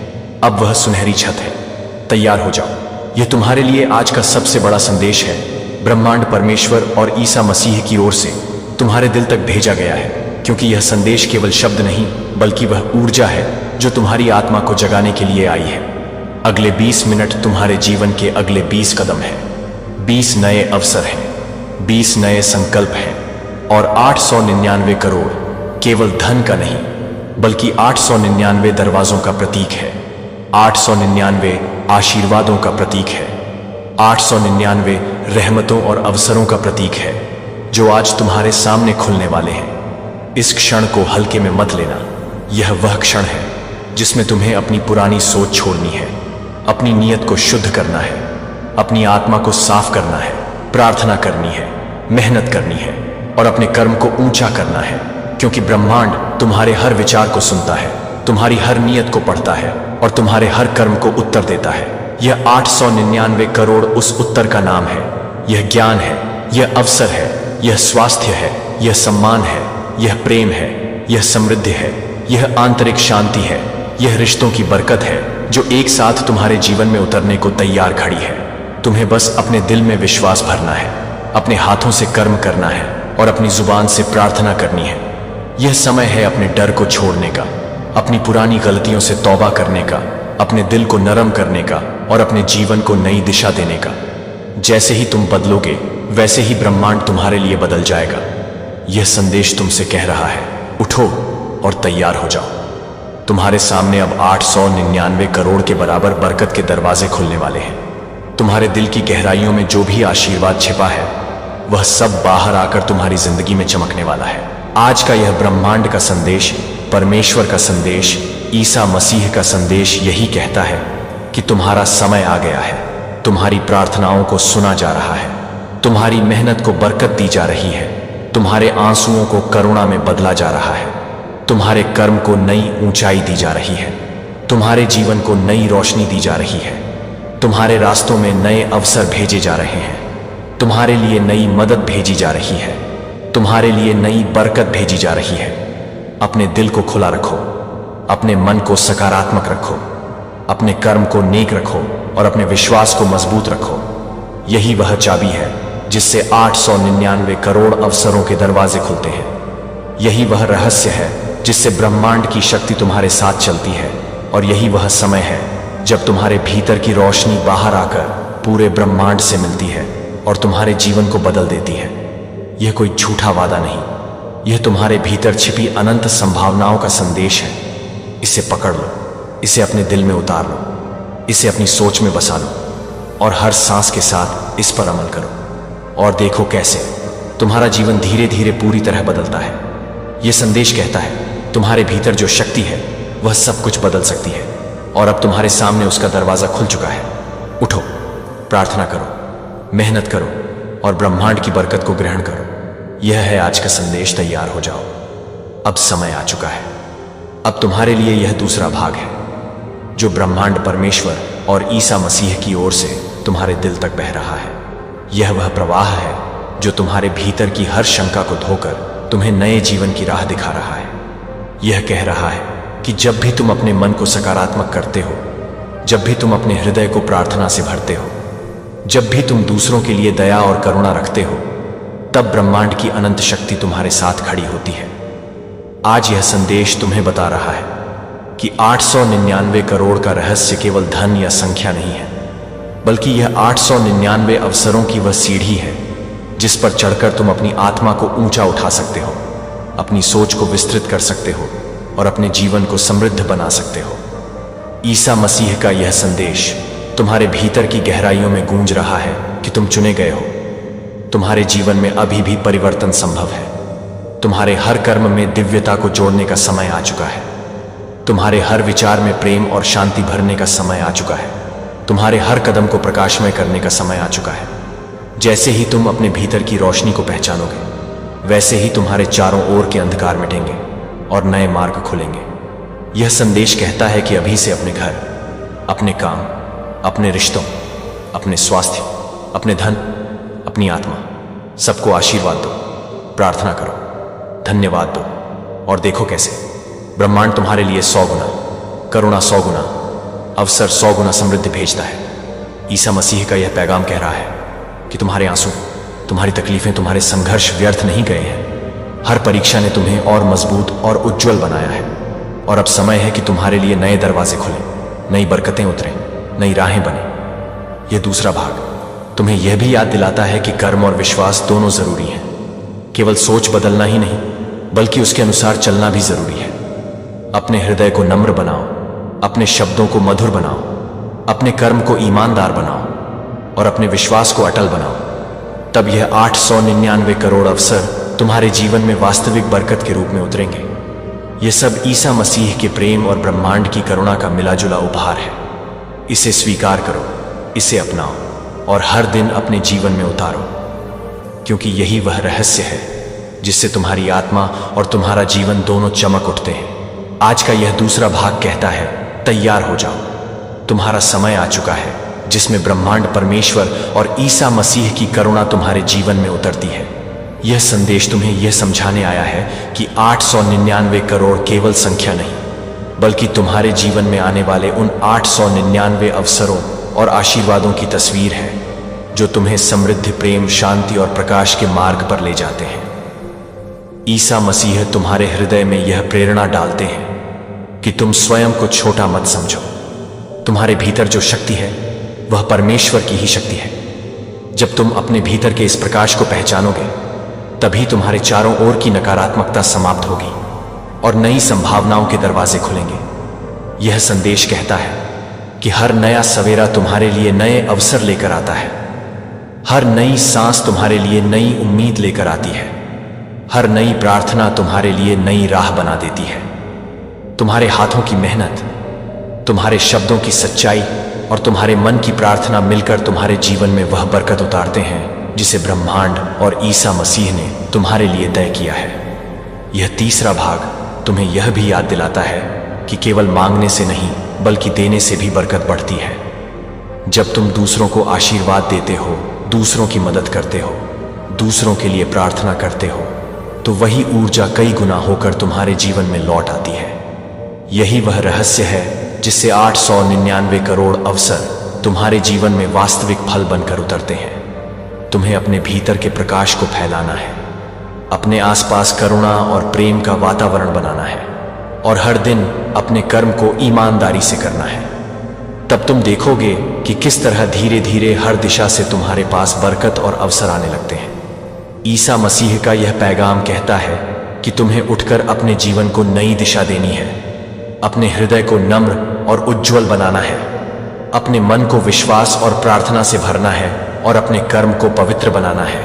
Speaker 1: अब वह सुनहरी छत है। तैयार हो जाओ, यह तुम्हारे लिए आज का सबसे बड़ा संदेश है। ब्रह्मांड, परमेश्वर और ईसा मसीह की ओर से तुम्हारे दिल तक भेजा गया है, क्योंकि यह संदेश केवल शब्द नहीं बल्कि वह ऊर्जा है जो तुम्हारी आत्मा को जगाने के लिए आई है। अगले 20 मिनट तुम्हारे जीवन के अगले 20 कदम हैं, 20 नए अवसर हैं, 20 नए संकल्प हैं और 899 करोड़ केवल धन का नहीं बल्कि 899 दरवाजों का प्रतीक है, 899 आशीर्वादों का प्रतीक है, 899 रहमतों और अवसरों का प्रतीक है जो आज तुम्हारे सामने खुलने वाले हैं। इस क्षण को हल्के में मत लेना। यह वह क्षण है जिसमें तुम्हें अपनी पुरानी सोच छोड़नी है, अपनी नीयत को शुद्ध करना है, अपनी आत्मा को साफ करना है, प्रार्थना करनी है, मेहनत करनी है और अपने कर्म को ऊंचा करना है, क्योंकि ब्रह्मांड तुम्हारे हर विचार को सुनता है, तुम्हारी हर नीयत को पढ़ता है और तुम्हारे हर कर्म को उत्तर देता है। यह 899 करोड़ उस उत्तर का नाम है। यह ज्ञान है, यह अवसर है, यह स्वास्थ्य है, यह सम्मान है, यह प्रेम है, यह समृद्धि है, यह आंतरिक शांति है, यह रिश्तों की बरकत है जो एक साथ तुम्हारे जीवन में उतरने को तैयार खड़ी है। तुम्हें बस अपने दिल में विश्वास भरना है, अपने हाथों से कर्म करना है और अपनी जुबान से प्रार्थना करनी है। यह समय है अपने डर को छोड़ने का, अपनी पुरानी गलतियों से तौबा करने का, अपने दिल को नरम करने का और अपने जीवन को नई दिशा देने का। जैसे ही तुम बदलोगे वैसे ही ब्रह्मांड तुम्हारे लिए बदल जाएगा। यह संदेश तुमसे कह रहा है, उठो और तैयार हो जाओ। तुम्हारे सामने अब 899 करोड़ के बराबर बरकत के दरवाजे खुलने वाले हैं। तुम्हारे दिल की गहराइयों में जो भी आशीर्वाद छिपा है वह सब बाहर आकर तुम्हारी जिंदगी में चमकने वाला है। आज का यह ब्रह्मांड का संदेश, परमेश्वर का संदेश, ईसा मसीह का संदेश यही कहता है कि तुम्हारा समय आ गया है। तुम्हारी प्रार्थनाओं को सुना जा रहा है, तुम्हारी मेहनत को बरकत दी जा रही है, तुम्हारे आंसुओं को करुणा में बदला जा रहा है, तुम्हारे कर्म को नई ऊंचाई दी जा रही है, तुम्हारे जीवन को नई रोशनी दी जा रही है, तुम्हारे रास्तों में नए अवसर भेजे जा रहे हैं, तुम्हारे लिए नई मदद भेजी जा रही है, तुम्हारे लिए नई बरकत भेजी जा रही है। अपने दिल को खुला रखो, अपने मन को सकारात्मक रखो, अपने कर्म को नेक रखो और अपने विश्वास को मजबूत रखो। यही वह चाबी है जिससे 899 करोड़ अवसरों के दरवाजे खुलते हैं। यही वह रहस्य है जिससे ब्रह्मांड की शक्ति तुम्हारे साथ चलती है। और यही वह समय है जब तुम्हारे भीतर की रोशनी बाहर आकर पूरे ब्रह्मांड से मिलती है और तुम्हारे जीवन को बदल देती है। यह कोई झूठा वादा नहीं, यह तुम्हारे भीतर छिपी अनंत संभावनाओं का संदेश है। इसे पकड़ लो, इसे अपने दिल में उतार लो, इसे अपनी सोच में बसा लो और हर सांस के साथ इस पर अमल करो और देखो कैसे तुम्हारा जीवन धीरे धीरे पूरी तरह बदलता है। यह संदेश कहता है तुम्हारे भीतर जो शक्ति है वह सब कुछ बदल सकती है और अब तुम्हारे सामने उसका दरवाजा खुल चुका है। उठो, प्रार्थना करो, मेहनत करो और ब्रह्मांड की बरकत को ग्रहण करो। यह है आज का संदेश। तैयार हो जाओ, अब समय आ चुका है। अब तुम्हारे लिए यह दूसरा भाग है जो ब्रह्मांड, परमेश्वर और ईसा मसीह की ओर से तुम्हारे दिल तक बह रहा है। यह वह प्रवाह है जो तुम्हारे भीतर की हर शंका को धोकर तुम्हें नए जीवन की राह दिखा रहा है। यह कह रहा है कि जब भी तुम अपने मन को सकारात्मक करते हो, जब भी तुम अपने हृदय को प्रार्थना से भरते हो, जब भी तुम दूसरों के लिए दया और करुणा रखते हो, तब ब्रह्मांड की अनंत शक्ति तुम्हारे साथ खड़ी होती है। आज यह संदेश तुम्हें बता रहा है कि 899 करोड़ का रहस्य केवल धन या संख्या नहीं है, बल्कि यह 899 अवसरों की वह सीढ़ी है जिस पर चढ़कर तुम अपनी आत्मा को ऊंचा उठा सकते हो, अपनी सोच को विस्तृत कर सकते हो और अपने जीवन को समृद्ध बना सकते हो। ईसा मसीह का यह संदेश तुम्हारे भीतर की गहराइयों में गूंज रहा है कि तुम चुने गए हो। तुम्हारे जीवन में अभी भी परिवर्तन संभव है। तुम्हारे हर कर्म में दिव्यता को जोड़ने का समय आ चुका है। तुम्हारे हर विचार में प्रेम और शांति भरने का समय आ चुका है। तुम्हारे हर कदम को प्रकाशमय करने का समय आ चुका है। जैसे ही तुम अपने भीतर की रोशनी को पहचानोगे, वैसे ही तुम्हारे चारों ओर के अंधकार मिटेंगे और नए मार्ग खुलेंगे। यह संदेश कहता है कि अभी से अपने घर, अपने काम, अपने रिश्तों, अपने स्वास्थ्य, अपने धन, अपनी आत्मा, सबको आशीर्वाद दो, प्रार्थना करो, धन्यवाद दो और देखो कैसे ब्रह्मांड तुम्हारे लिए 100 गुना करुणा, 100 गुना अवसर, 100 गुना समृद्धि भेजता है। ईसा मसीह का यह पैगाम कह रहा है कि तुम्हारे आंसू, तुम्हारी तकलीफें, तुम्हारे संघर्ष व्यर्थ नहीं गए हैं। हर परीक्षा ने तुम्हें और मजबूत और उज्जवल बनाया है और अब समय है कि तुम्हारे लिए नए दरवाजे खुलें, नई बरकतें उतरें, नई राहें बने। यह दूसरा भाग तुम्हें यह भी याद दिलाता है कि कर्म और विश्वास दोनों जरूरी हैं। केवल सोच बदलना ही नहीं, बल्कि उसके अनुसार चलना भी जरूरी है। अपने हृदय को नम्र बनाओ, अपने शब्दों को मधुर बनाओ, अपने कर्म को ईमानदार बनाओ और अपने विश्वास को अटल बनाओ। तब यह 899 करोड़ अवसर तुम्हारे जीवन में वास्तविक बरकत के रूप में उतरेंगे। यह सब ईसा मसीह के प्रेम और ब्रह्मांड की करुणा का मिलाजुला उपहार है। इसे स्वीकार करो, इसे अपनाओ और हर दिन अपने जीवन में उतारो, क्योंकि यही वह रहस्य है जिससे तुम्हारी आत्मा और तुम्हारा जीवन दोनों चमक उठते हैं। आज का यह दूसरा भाग कहता है, तैयार हो जाओ, तुम्हारा समय आ चुका है जिसमें ब्रह्मांड परमेश्वर और ईसा मसीह की करुणा तुम्हारे जीवन में उतरती है। यह संदेश तुम्हें यह समझाने आया है कि 899 करोड़ केवल संख्या नहीं, बल्कि तुम्हारे जीवन में आने वाले उन 899 अवसरों और आशीर्वादों की तस्वीर है जो तुम्हें समृद्धि, प्रेम, शांति और प्रकाश के मार्ग पर ले जाते हैं। ईसा मसीह तुम्हारे हृदय में यह प्रेरणा डालते हैं कि तुम स्वयं को छोटा मत समझो। तुम्हारे भीतर जो शक्ति है वह परमेश्वर की ही शक्ति है। जब तुम अपने भीतर के इस प्रकाश को पहचानोगे, तभी तुम्हारे चारों ओर की नकारात्मकता समाप्त होगी और नई संभावनाओं के दरवाजे खुलेंगे। यह संदेश कहता है कि हर नया सवेरा तुम्हारे लिए नए अवसर लेकर आता है। हर नई सांस तुम्हारे लिए नई उम्मीद लेकर आती है। हर नई प्रार्थना तुम्हारे लिए नई राह बना देती है। तुम्हारे हाथों की मेहनत, तुम्हारे शब्दों की सच्चाई और तुम्हारे मन की प्रार्थना मिलकर तुम्हारे जीवन में वह बरकत उतारते हैं जिसे ब्रह्मांड और ईसा मसीह ने तुम्हारे लिए तय किया है। यह तीसरा भाग तुम्हें यह भी याद दिलाता है कि केवल मांगने से नहीं, बल्कि देने से भी बरकत बढ़ती है। जब तुम दूसरों को आशीर्वाद देते हो, दूसरों की मदद करते हो, दूसरों के लिए प्रार्थना करते हो, तो वही ऊर्जा कई गुना होकर तुम्हारे जीवन में लौट आती है। यही वह रहस्य है जिससे 899 करोड़ अवसर तुम्हारे जीवन में वास्तविक फल बनकर उतरते हैं। तुम्हें अपने भीतर के प्रकाश को फैलाना है, अपने आसपास करुणा और प्रेम का वातावरण बनाना है और हर दिन अपने कर्म को ईमानदारी से करना है। तब तुम देखोगे कि किस तरह धीरे धीरे हर दिशा से तुम्हारे पास बरकत और अवसर आने लगते हैं। ईसा मसीह का यह पैगाम कहता है कि तुम्हें उठकर अपने जीवन को नई दिशा देनी है, अपने हृदय को नम्र और उज्जवल बनाना है, अपने मन को विश्वास और प्रार्थना से भरना है और अपने कर्म को पवित्र बनाना है।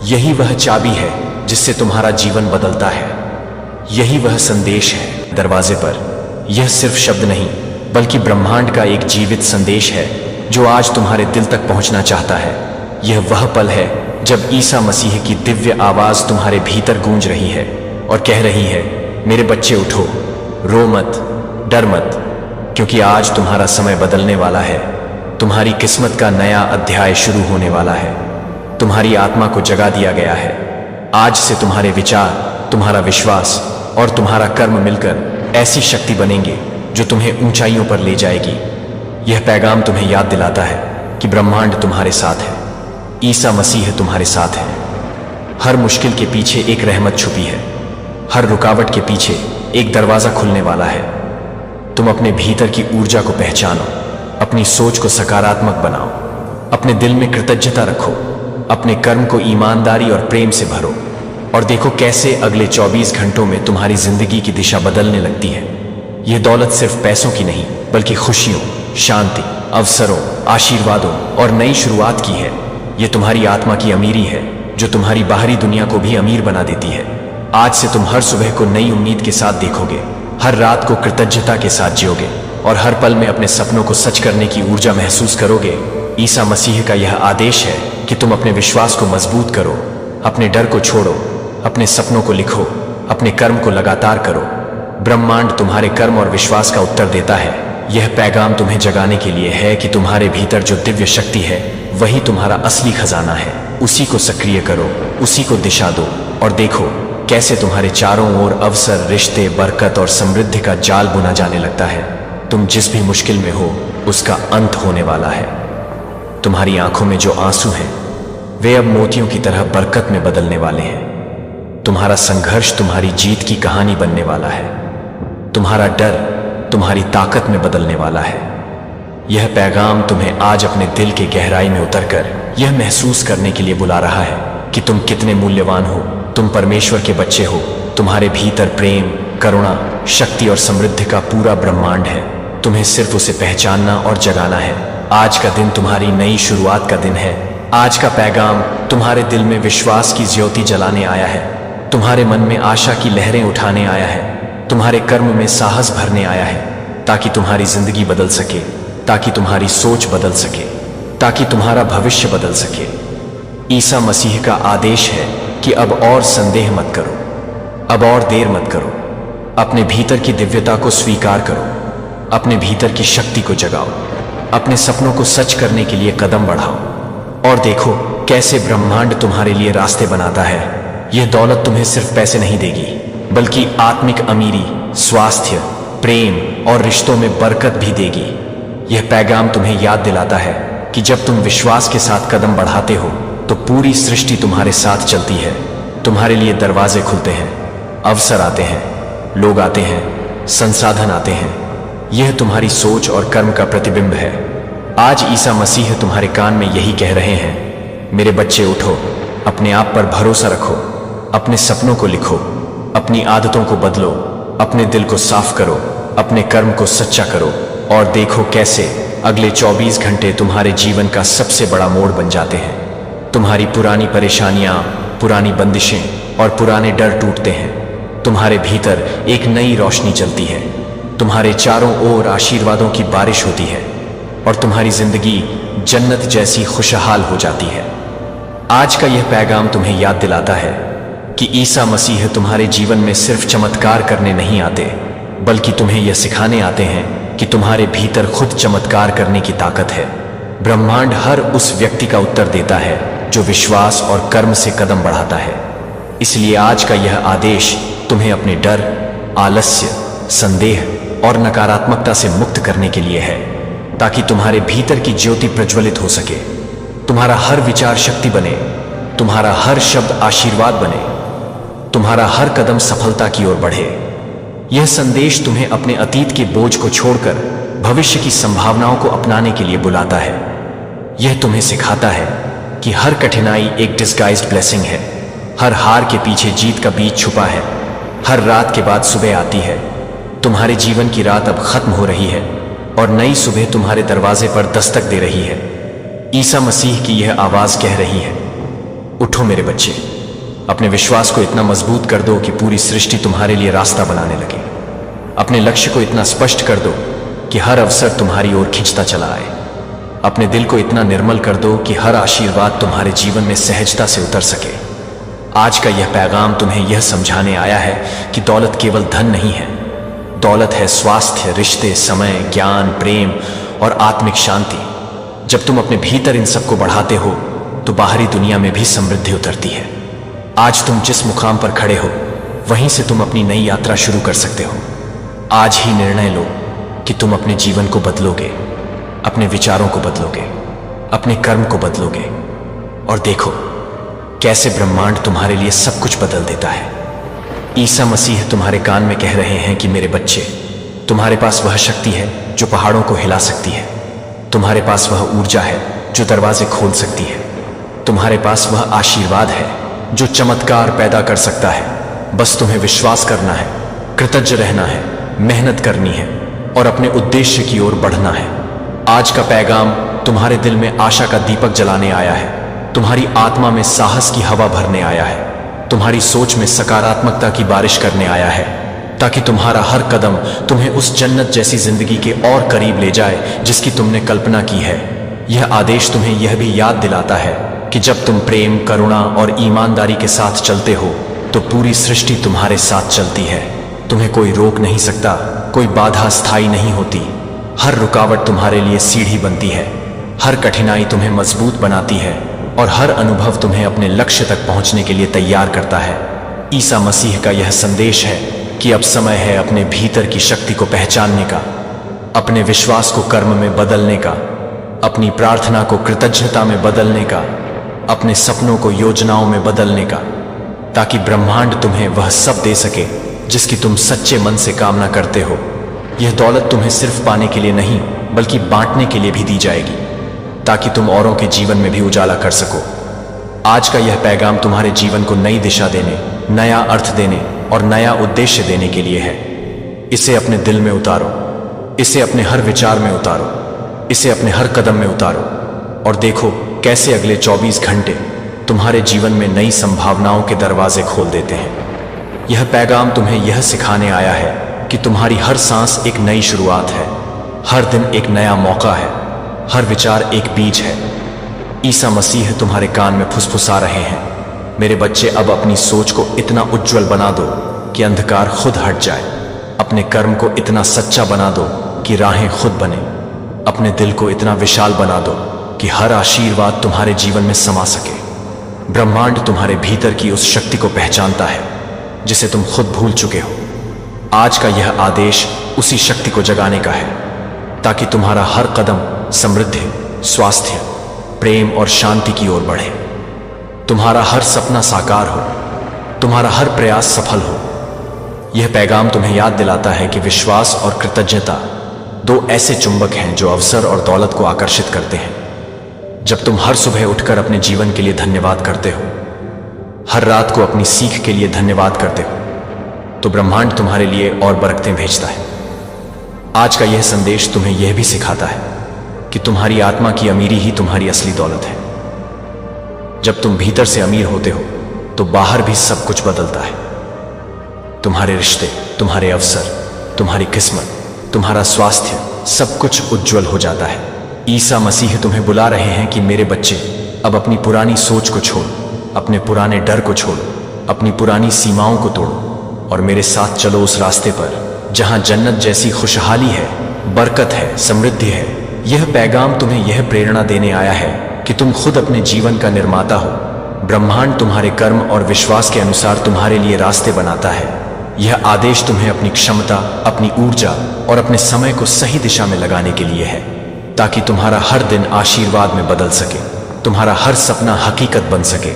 Speaker 1: यही वह चाबी है जिससे तुम्हारा जीवन बदलता है। यही वह संदेश है दरवाजे पर। यह सिर्फ शब्द नहीं, बल्कि ब्रह्मांड का एक जीवित संदेश है जो आज तुम्हारे दिल तक पहुंचना चाहता है। यह वह पल है जब ईसा मसीह की दिव्य आवाज तुम्हारे भीतर गूंज रही है और कह रही है, मेरे बच्चे उठो, रो मत, डर मत, क्योंकि आज तुम्हारा समय बदलने वाला है। तुम्हारी किस्मत का नया अध्याय शुरू होने वाला है। तुम्हारी आत्मा को जगा दिया गया है। आज से तुम्हारे विचार, तुम्हारा विश्वास और तुम्हारा कर्म मिलकर ऐसी शक्ति बनेंगे जो तुम्हें ऊंचाइयों पर ले जाएगी। यह पैगाम तुम्हें याद दिलाता है कि ब्रह्मांड तुम्हारे साथ है, ईसा मसीह तुम्हारे साथ है। हर मुश्किल के पीछे एक रहमत छुपी है, हर रुकावट के पीछे एक दरवाजा खुलने वाला है। तुम अपने भीतर की ऊर्जा को पहचानो, अपनी सोच को सकारात्मक बनाओ, अपने दिल में कृतज्ञता रखो, अपने कर्म को ईमानदारी और प्रेम से भरो और देखो कैसे अगले 24 घंटों में तुम्हारी जिंदगी की दिशा बदलने लगती है। यह दौलत सिर्फ पैसों की नहीं, बल्कि खुशियों, शांति, अवसरों, आशीर्वादों और नई शुरुआत की है। यह तुम्हारी आत्मा की अमीरी है जो तुम्हारी बाहरी दुनिया को भी अमीर बना देती है। आज से तुम हर सुबह को नई उम्मीद के साथ देखोगे, हर रात को कृतज्ञता के साथ जियोगे और हर पल में अपने सपनों को सच करने की ऊर्जा महसूस करोगे। ईसा मसीह का यह आदेश है कि तुम अपने विश्वास को मजबूत करो, अपने डर को छोड़ो, अपने सपनों को लिखो, अपने कर्म को लगातार करो। ब्रह्मांड तुम्हारे कर्म और विश्वास का उत्तर देता है। यह पैगाम तुम्हें जगाने के लिए है कि तुम्हारे भीतर जो दिव्य शक्ति है वही तुम्हारा असली खजाना है। उसी को सक्रिय करो, उसी को दिशा दो और देखो कैसे तुम्हारे चारों ओर अवसर, रिश्ते, बरकत और समृद्धि का जाल बुना जाने लगता है। तुम जिस भी मुश्किल में हो उसका अंत होने वाला है। तुम्हारी आंखों में जो आंसू हैं वे अब मोतियों की तरह बरकत में बदलने वाले हैं। तुम्हारा संघर्ष तुम्हारी जीत की कहानी बनने वाला है। तुम्हारा डर तुम्हारी ताकत में बदलने वाला है। यह पैगाम तुम्हें आज अपने दिल के गहराई में उतरकर यह महसूस करने के लिए बुला रहा है कि तुम कितने मूल्यवान हो। तुम परमेश्वर के बच्चे हो। तुम्हारे भीतर प्रेम, करुणा, शक्ति और समृद्धि का पूरा ब्रह्मांड है। तुम्हें सिर्फ उसे पहचानना और जगाना है। आज का दिन तुम्हारी नई शुरुआत का दिन है। आज का पैगाम तुम्हारे दिल में विश्वास की ज्योति जलाने आया है, तुम्हारे मन में आशा की लहरें उठाने आया है, तुम्हारे कर्म में साहस भरने आया है, ताकि तुम्हारी जिंदगी बदल सके, ताकि तुम्हारी सोच बदल सके, ताकि तुम्हारा भविष्य बदल सके। ईसा मसीह का आदेश है कि अब और संदेह मत करो, अब और देर मत करो। अपने भीतर की दिव्यता को स्वीकार करो, अपने भीतर की शक्ति को जगाओ, अपने सपनों को सच करने के लिए कदम बढ़ाओ। और देखो कैसे ब्रह्मांड तुम्हारे लिए रास्ते बनाता है। यह दौलत तुम्हें सिर्फ पैसे नहीं देगी, बल्कि आत्मिक अमीरी, स्वास्थ्य, प्रेम और रिश्तों में बरकत भी देगी। यह पैगाम तुम्हें याद दिलाता है कि जब तुम विश्वास के साथ कदम बढ़ाते हो तो पूरी सृष्टि तुम्हारे साथ चलती है। तुम्हारे लिए दरवाजे खुलते हैं, अवसर आते हैं, लोग आते हैं, संसाधन आते हैं। यह तुम्हारी सोच और कर्म का प्रतिबिंब है। आज ईसा मसीह तुम्हारे कान में यही कह रहे हैं, मेरे बच्चे उठो, अपने आप पर भरोसा रखो, अपने सपनों को लिखो, अपनी आदतों को बदलो, अपने दिल को साफ करो, अपने कर्म को सच्चा करो और देखो कैसे अगले 24 घंटे तुम्हारे जीवन का सबसे बड़ा मोड़ बन जाते हैं। तुम्हारी पुरानी परेशानियां, पुरानी बंदिशें और पुराने डर टूटते हैं। तुम्हारे भीतर एक नई रोशनी चलती है। तुम्हारे चारों ओर आशीर्वादों की बारिश होती है और तुम्हारी जिंदगी जन्नत जैसी खुशहाल हो जाती है। आज का यह पैगाम तुम्हें याद दिलाता है कि ईसा मसीह तुम्हारे जीवन में सिर्फ चमत्कार करने नहीं आते, बल्कि तुम्हें यह सिखाने आते हैं कि तुम्हारे भीतर खुद चमत्कार करने की ताकत है। ब्रह्मांड हर उस व्यक्ति का उत्तर देता है जो विश्वास और कर्म से कदम बढ़ाता है। इसलिए आज का यह आदेश तुम्हें अपने डर, आलस्य, संदेह और नकारात्मकता से मुक्त करने के लिए है, ताकि तुम्हारे भीतर की ज्योति प्रज्वलित हो सके, तुम्हारा हर विचार शक्ति बने, तुम्हारा हर शब्द आशीर्वाद बने, तुम्हारा हर कदम सफलता की ओर बढ़े। यह संदेश तुम्हें अपने अतीत के बोझ को छोड़कर भविष्य की संभावनाओं को अपनाने के लिए बुलाता है। यह तुम्हें सिखाता है कि हर कठिनाई एक डिस्गाइज्ड ब्लेसिंग है, हर हार के पीछे जीत का बीज छुपा है, हर रात के बाद सुबह आती है। तुम्हारे जीवन की रात अब खत्म हो रही है और नई सुबह तुम्हारे दरवाजे पर दस्तक दे रही है। ईसा मसीह की यह आवाज कह रही है, उठो मेरे बच्चे, अपने विश्वास को इतना मजबूत कर दो कि पूरी सृष्टि तुम्हारे लिए रास्ता बनाने लगे। अपने लक्ष्य को इतना स्पष्ट कर दो कि हर अवसर तुम्हारी ओर खींचता चला आए। अपने दिल को इतना निर्मल कर दो कि हर आशीर्वाद तुम्हारे जीवन में सहजता से उतर सके। आज का यह पैगाम तुम्हें यह समझाने आया है कि दौलत केवल धन नहीं है। दौलत है स्वास्थ्य, रिश्ते, समय, ज्ञान, प्रेम और आत्मिक शांति। जब तुम अपने भीतर इन सबको बढ़ाते हो तो बाहरी दुनिया में भी समृद्धि उतरती है। आज तुम जिस मुकाम पर खड़े हो वहीं से तुम अपनी नई यात्रा शुरू कर सकते हो। आज ही निर्णय लो कि तुम अपने जीवन को बदलोगे, अपने विचारों को बदलोगे, अपने कर्म को बदलोगे और देखो कैसे ब्रह्मांड तुम्हारे लिए सब कुछ बदल देता है। ईसा मसीह तुम्हारे कान में कह रहे हैं कि मेरे बच्चे, तुम्हारे पास वह शक्ति है जो पहाड़ों को हिला सकती है। तुम्हारे पास वह ऊर्जा है जो दरवाजे खोल सकती है। तुम्हारे पास वह आशीर्वाद है जो चमत्कार पैदा कर सकता है। बस तुम्हें विश्वास करना है, कृतज्ञ रहना है, मेहनत करनी है और अपने उद्देश्य की ओर बढ़ना है। आज का पैगाम तुम्हारे दिल में आशा का दीपक जलाने आया है, तुम्हारी आत्मा में साहस की हवा भरने आया है, तुम्हारी सोच में सकारात्मकता की बारिश करने आया है, ताकि तुम्हारा हर कदम तुम्हें उस जन्नत जैसी जिंदगी के और करीब ले जाए जिसकी तुमने कल्पना की है। यह आदेश तुम्हें यह भी याद दिलाता है कि जब तुम प्रेम, करुणा और ईमानदारी के साथ चलते हो तो पूरी सृष्टि तुम्हारे साथ चलती है। तुम्हें कोई रोक नहीं सकता, कोई बाधा स्थायी नहीं होती। हर रुकावट तुम्हारे लिए सीढ़ी बनती है, हर कठिनाई तुम्हें मजबूत बनाती है और हर अनुभव तुम्हें अपने लक्ष्य तक पहुंचने के लिए तैयार करता है। ईसा मसीह का यह संदेश है कि अब समय है अपने भीतर की शक्ति को पहचानने का, अपने विश्वास को कर्म में बदलने का, अपनी प्रार्थना को कृतज्ञता में बदलने का, अपने सपनों को योजनाओं में बदलने का, ताकि ब्रह्मांड तुम्हें वह सब दे सके जिसकी तुम सच्चे मन से कामना करते हो। यह दौलत तुम्हें सिर्फ पाने के लिए नहीं बल्कि बांटने के लिए भी दी जाएगी, ताकि तुम औरों के जीवन में भी उजाला कर सको। आज का यह पैगाम तुम्हारे जीवन को नई दिशा देने, नया अर्थ देने और नया उद्देश्य देने के लिए है। इसे अपने दिल में उतारो, इसे अपने हर विचार में उतारो, इसे अपने हर कदम में उतारो और देखो कैसे अगले 24 घंटे तुम्हारे जीवन में नई संभावनाओं के दरवाजे खोल देते हैं। यह पैगाम तुम्हें यह सिखाने आया है कि तुम्हारी हर सांस एक नई शुरुआत है, हर दिन एक नया मौका है, हर विचार एक बीज है। ईसा मसीह तुम्हारे कान में फुसफुसा रहे हैं, मेरे बच्चे, अब अपनी सोच को इतना उज्जवल बना दो कि अंधकार खुद हट जाए। अपने कर्म को इतना सच्चा बना दो कि राहें खुद बने। अपने दिल को इतना विशाल बना दो कि हर आशीर्वाद तुम्हारे जीवन में समा सके। ब्रह्मांड तुम्हारे भीतर की उस शक्ति को पहचानता है जिसे तुम खुद भूल चुके हो। आज का यह आदेश उसी शक्ति को जगाने का है, ताकि तुम्हारा हर कदम समृद्धि, स्वास्थ्य, प्रेम और शांति की ओर बढ़े। तुम्हारा हर सपना साकार हो, तुम्हारा हर प्रयास सफल हो। यह पैगाम तुम्हें याद दिलाता है कि विश्वास और कृतज्ञता दो ऐसे चुंबक हैं जो अवसर और दौलत को आकर्षित करते हैं। जब तुम हर सुबह उठकर अपने जीवन के लिए धन्यवाद करते हो, हर रात को अपनी सीख के लिए धन्यवाद करते हो, तो ब्रह्मांड तुम्हारे लिए और बरकतें भेजता है। आज का यह संदेश तुम्हें यह भी सिखाता है कि तुम्हारी आत्मा की अमीरी ही तुम्हारी असली दौलत है। जब तुम भीतर से अमीर होते हो तो बाहर भी सब कुछ बदलता है। तुम्हारे रिश्ते, तुम्हारे अवसर, तुम्हारी किस्मत, तुम्हारा स्वास्थ्य, सब कुछ उज्जवल हो जाता है। ईसा मसीह तुम्हें बुला रहे हैं कि मेरे बच्चे, अब अपनी पुरानी सोच को छोड़ो, अपने पुराने डर को छोड़ो, अपनी पुरानी सीमाओं को तोड़ो और मेरे साथ चलो उस रास्ते पर जहां जन्नत जैसी खुशहाली है, बरकत है, समृद्धि है। यह पैगाम तुम्हें यह प्रेरणा देने आया है कि तुम खुद अपने जीवन का निर्माता हो। ब्रह्मांड तुम्हारे कर्म और विश्वास के अनुसार तुम्हारे लिए रास्ते बनाता है। यह आदेश तुम्हें अपनी क्षमता, अपनी ऊर्जा और अपने समय को सही दिशा में लगाने के लिए है, ताकि तुम्हारा हर दिन आशीर्वाद में बदल सके, तुम्हारा हर सपना हकीकत बन सके,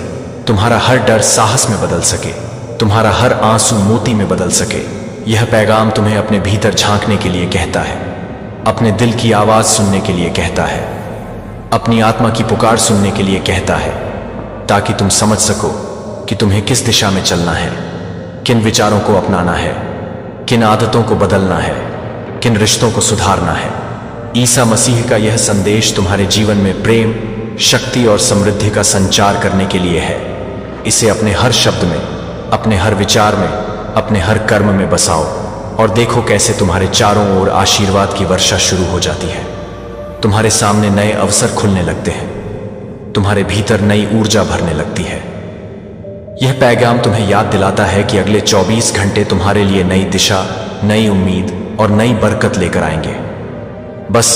Speaker 1: तुम्हारा हर डर साहस में बदल सके, तुम्हारा हर आंसू मोती में बदल सके। यह पैगाम तुम्हें अपने भीतर झांकने के लिए कहता है, अपने दिल की आवाज सुनने के लिए कहता है, अपनी आत्मा की पुकार सुनने के लिए कहता है, ताकि तुम समझ सको कि तुम्हें किस दिशा में चलना है, किन विचारों को अपनाना है, किन आदतों को बदलना है, किन रिश्तों को सुधारना है। ईसा मसीह का यह संदेश तुम्हारे जीवन में प्रेम, शक्ति और समृद्धि का संचार करने के लिए है। इसे अपने हर शब्द में, अपने हर विचार में, अपने हर कर्म में बसाओ और देखो कैसे तुम्हारे चारों ओर आशीर्वाद की वर्षा शुरू हो जाती है। तुम्हारे सामने नए अवसर खुलने लगते हैं, तुम्हारे भीतर नई ऊर्जा भरने लगती है। यह पैगाम तुम्हें याद दिलाता है कि अगले 24 घंटे तुम्हारे लिए नई दिशा, नई उम्मीद और नई बरकत लेकर आएंगे। बस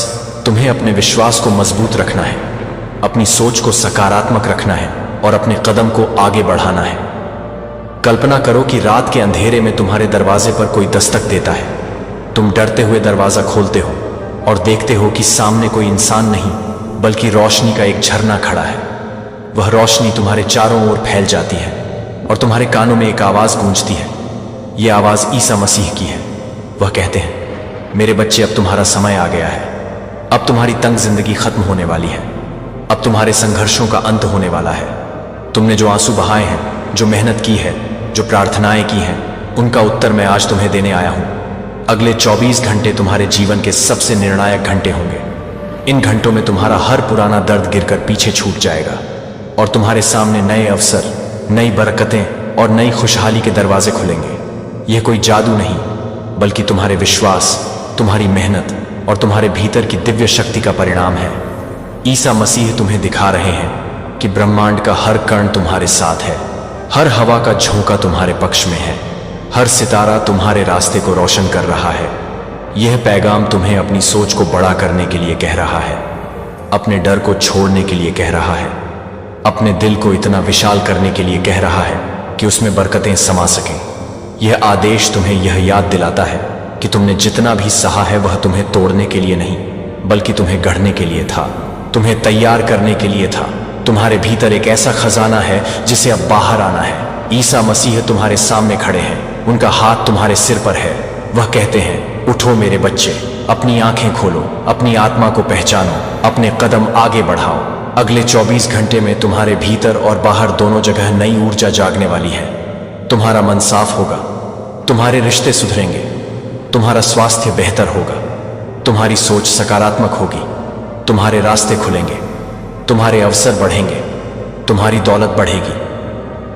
Speaker 1: तुम्हें अपने विश्वास को मजबूत रखना है, अपनी सोच को सकारात्मक रखना है और अपने कदम को आगे बढ़ाना है। कल्पना करो कि रात के अंधेरे में तुम्हारे दरवाजे पर कोई दस्तक देता है। तुम डरते हुए दरवाजा खोलते हो और देखते हो कि सामने कोई इंसान नहीं बल्कि रोशनी का एक झरना खड़ा है। वह रोशनी तुम्हारे चारों ओर फैल जाती है और तुम्हारे कानों में एक आवाज गूंजती है। यह आवाज ईसा मसीह की है। वह कहते हैं, मेरे बच्चे, अब तुम्हारा समय आ गया है। अब तुम्हारी तंग जिंदगी खत्म होने वाली है। अब तुम्हारे संघर्षों का अंत होने वाला है। तुमने जो आंसू बहाए हैं, जो मेहनत की है, जो प्रार्थनाएं की हैं, उनका उत्तर मैं आज तुम्हें देने आया हूं। अगले 24 घंटे तुम्हारे जीवन के सबसे निर्णायक घंटे होंगे। इन घंटों में तुम्हारा हर पुराना दर्द गिरकर पीछे छूट जाएगा और तुम्हारे सामने नए अवसर, नई बरकतें और नई खुशहाली के दरवाजे खुलेंगे। यह कोई जादू नहीं, बल्कि तुम्हारे विश्वास, तुम्हारी मेहनत और तुम्हारे भीतर की दिव्य शक्ति का परिणाम है। ईसा मसीह तुम्हें दिखा रहे हैं कि ब्रह्मांड का हर कण तुम्हारे साथ है, हर हवा का झोंका तुम्हारे पक्ष में है, हर सितारा तुम्हारे रास्ते को रोशन कर रहा है। यह पैगाम तुम्हें अपनी सोच को बड़ा करने के लिए कह रहा है, अपने डर को छोड़ने के लिए कह रहा है, अपने दिल को इतना विशाल करने के लिए कह रहा है कि उसमें बरकतें समा सकें। यह आदेश तुम्हें यह याद दिलाता है कि तुमने जितना भी सहा है वह तुम्हें तोड़ने के लिए नहीं, बल्कि तुम्हें गढ़ने के लिए था, तुम्हें तैयार करने के लिए था। तुम्हारे भीतर एक ऐसा खजाना है जिसे अब बाहर आना है। ईसा मसीह तुम्हारे सामने खड़े हैं, उनका हाथ तुम्हारे सिर पर है। वह कहते हैं, उठो मेरे बच्चे, अपनी आंखें खोलो, अपनी आत्मा को पहचानो, अपने कदम आगे बढ़ाओ। अगले 24 घंटे में तुम्हारे भीतर और बाहर दोनों जगह नई ऊर्जा जागने वाली है। तुम्हारा मन साफ होगा, तुम्हारे रिश्ते सुधरेंगे, तुम्हारा स्वास्थ्य बेहतर होगा, तुम्हारी सोच सकारात्मक होगी, तुम्हारे रास्ते खुलेंगे, तुम्हारे अवसर बढ़ेंगे, तुम्हारी दौलत बढ़ेगी,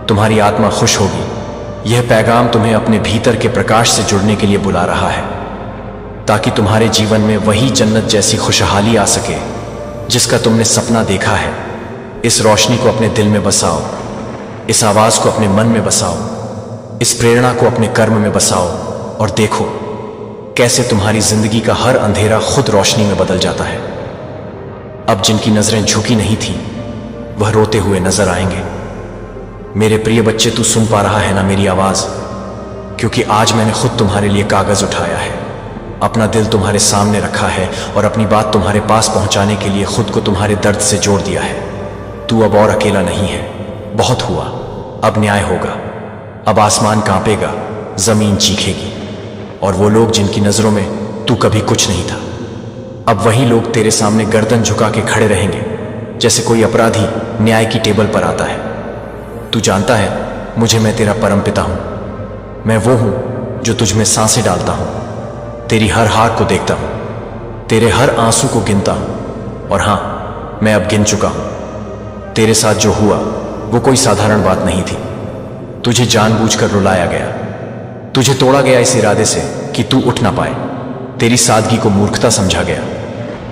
Speaker 1: तुम्हारी आत्मा खुश होगी। यह पैगाम तुम्हें अपने भीतर के प्रकाश से जुड़ने के लिए बुला रहा है, ताकि तुम्हारे जीवन में वही जन्नत जैसी खुशहाली आ सके जिसका तुमने सपना देखा है। इस रोशनी को अपने दिल में बसाओ, इस आवाज को अपने मन में बसाओ, इस प्रेरणा को अपने कर्म में बसाओ और देखो कैसे तुम्हारी जिंदगी का हर अंधेरा खुद रोशनी में बदल जाता है। अब जिनकी नजरें झुकी नहीं थी वह रोते हुए नजर आएंगे। मेरे प्रिय बच्चे, तू सुन पा रहा है ना मेरी आवाज? क्योंकि आज मैंने खुद तुम्हारे लिए कागज उठाया है, अपना दिल तुम्हारे सामने रखा है और अपनी बात तुम्हारे पास पहुंचाने के लिए खुद को तुम्हारे दर्द से जोड़ दिया है। तू अब और अकेला नहीं है। बहुत हुआ, अब न्याय होगा। अब आसमान कांपेगा, जमीन चीखेगी और वो लोग जिनकी नजरों में तू कभी कुछ नहीं था, अब वही लोग तेरे सामने गर्दन झुका के खड़े रहेंगे, जैसे कोई अपराधी न्याय की टेबल पर आता है। तू जानता है मुझे, मैं तेरा परमपिता हूं। मैं वो हूं जो तुझ में सांसें डालता हूं, तेरी हर हार को देखता हूं, तेरे हर आंसू को गिनता हूं। और हां, मैं अब गिन चुका हूं। तेरे साथ जो हुआ वो कोई साधारण बात नहीं थी। तुझे जानबूझकर रुलाया गया, तुझे तोड़ा गया इस इरादे से कि तू उठ ना पाए। तेरी सादगी को मूर्खता समझा गया,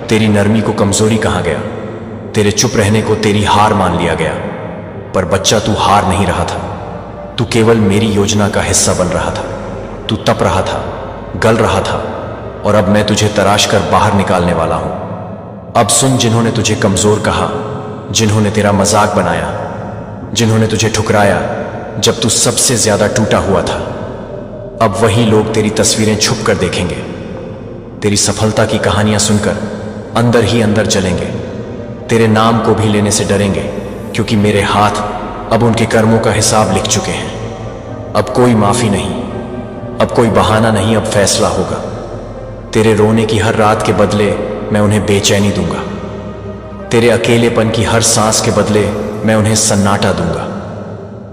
Speaker 1: तेरी नरमी को कमजोरी कहा गया, तेरे चुप रहने को तेरी हार मान लिया गया। पर बच्चा, तू हार नहीं रहा था, तू केवल मेरी योजना का हिस्सा बन रहा था। तू तप रहा था, गल रहा था और अब मैं तुझे तराश कर बाहर निकालने वाला हूं। अब सुन, जिन्होंने तुझे कमजोर कहा, जिन्होंने तेरा मजाक बनाया, जिन्होंने तुझे ठुकराया जब तू सबसे ज्यादा टूटा हुआ था, अब वही लोग तेरी तस्वीरें छुप कर देखेंगे। तेरी सफलता की कहानियां सुनकर अंदर ही अंदर जलेंगे, तेरे नाम को भी लेने से डरेंगे, क्योंकि मेरे हाथ अब उनके कर्मों का हिसाब लिख चुके हैं। अब कोई माफी नहीं, अब कोई बहाना नहीं, अब फैसला होगा। तेरे रोने की हर रात के बदले मैं उन्हें बेचैनी दूंगा, तेरे अकेलेपन की हर सांस के बदले मैं उन्हें सन्नाटा दूंगा,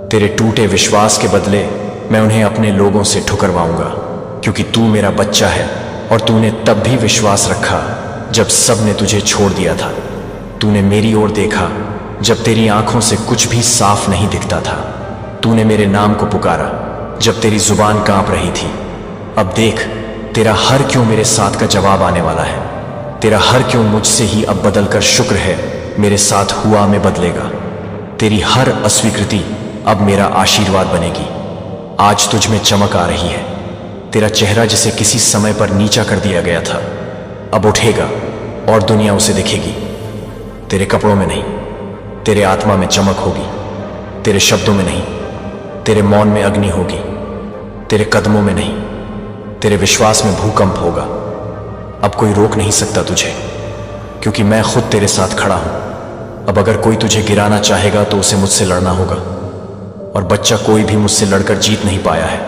Speaker 1: तेरे टूटे विश्वास के बदले मैं उन्हें अपने लोगों से ठुकरवाऊंगा। क्योंकि तू मेरा बच्चा है और तूने तब भी विश्वास रखा जब सब ने तुझे छोड़ दिया था। तूने मेरी ओर देखा जब तेरी आंखों से कुछ भी साफ नहीं दिखता था। तूने मेरे नाम को पुकारा जब तेरी जुबान कांप रही थी। अब देख, तेरा हर क्यों मेरे साथ का जवाब आने वाला है। तेरा हर क्यों मुझसे ही अब बदलकर शुक्र है मेरे साथ हुआ में बदलेगा। तेरी हर अस्वीकृति अब मेरा आशीर्वाद बनेगी। आज तुझ में चमक आ रही है। तेरा चेहरा जिसे किसी समय पर नीचा कर दिया गया था अब उठेगा और दुनिया उसे दिखेगी। तेरे कपड़ों में नहीं, तेरे आत्मा में चमक होगी। तेरे शब्दों में नहीं, तेरे मौन में अग्नि होगी। तेरे कदमों में नहीं, तेरे विश्वास में भूकंप होगा। अब कोई रोक नहीं सकता तुझे, क्योंकि मैं खुद तेरे साथ खड़ा हूं। अब अगर कोई तुझे गिराना चाहेगा तो उसे मुझसे लड़ना होगा। और बच्चा, कोई भी मुझसे लड़कर जीत नहीं पाया है।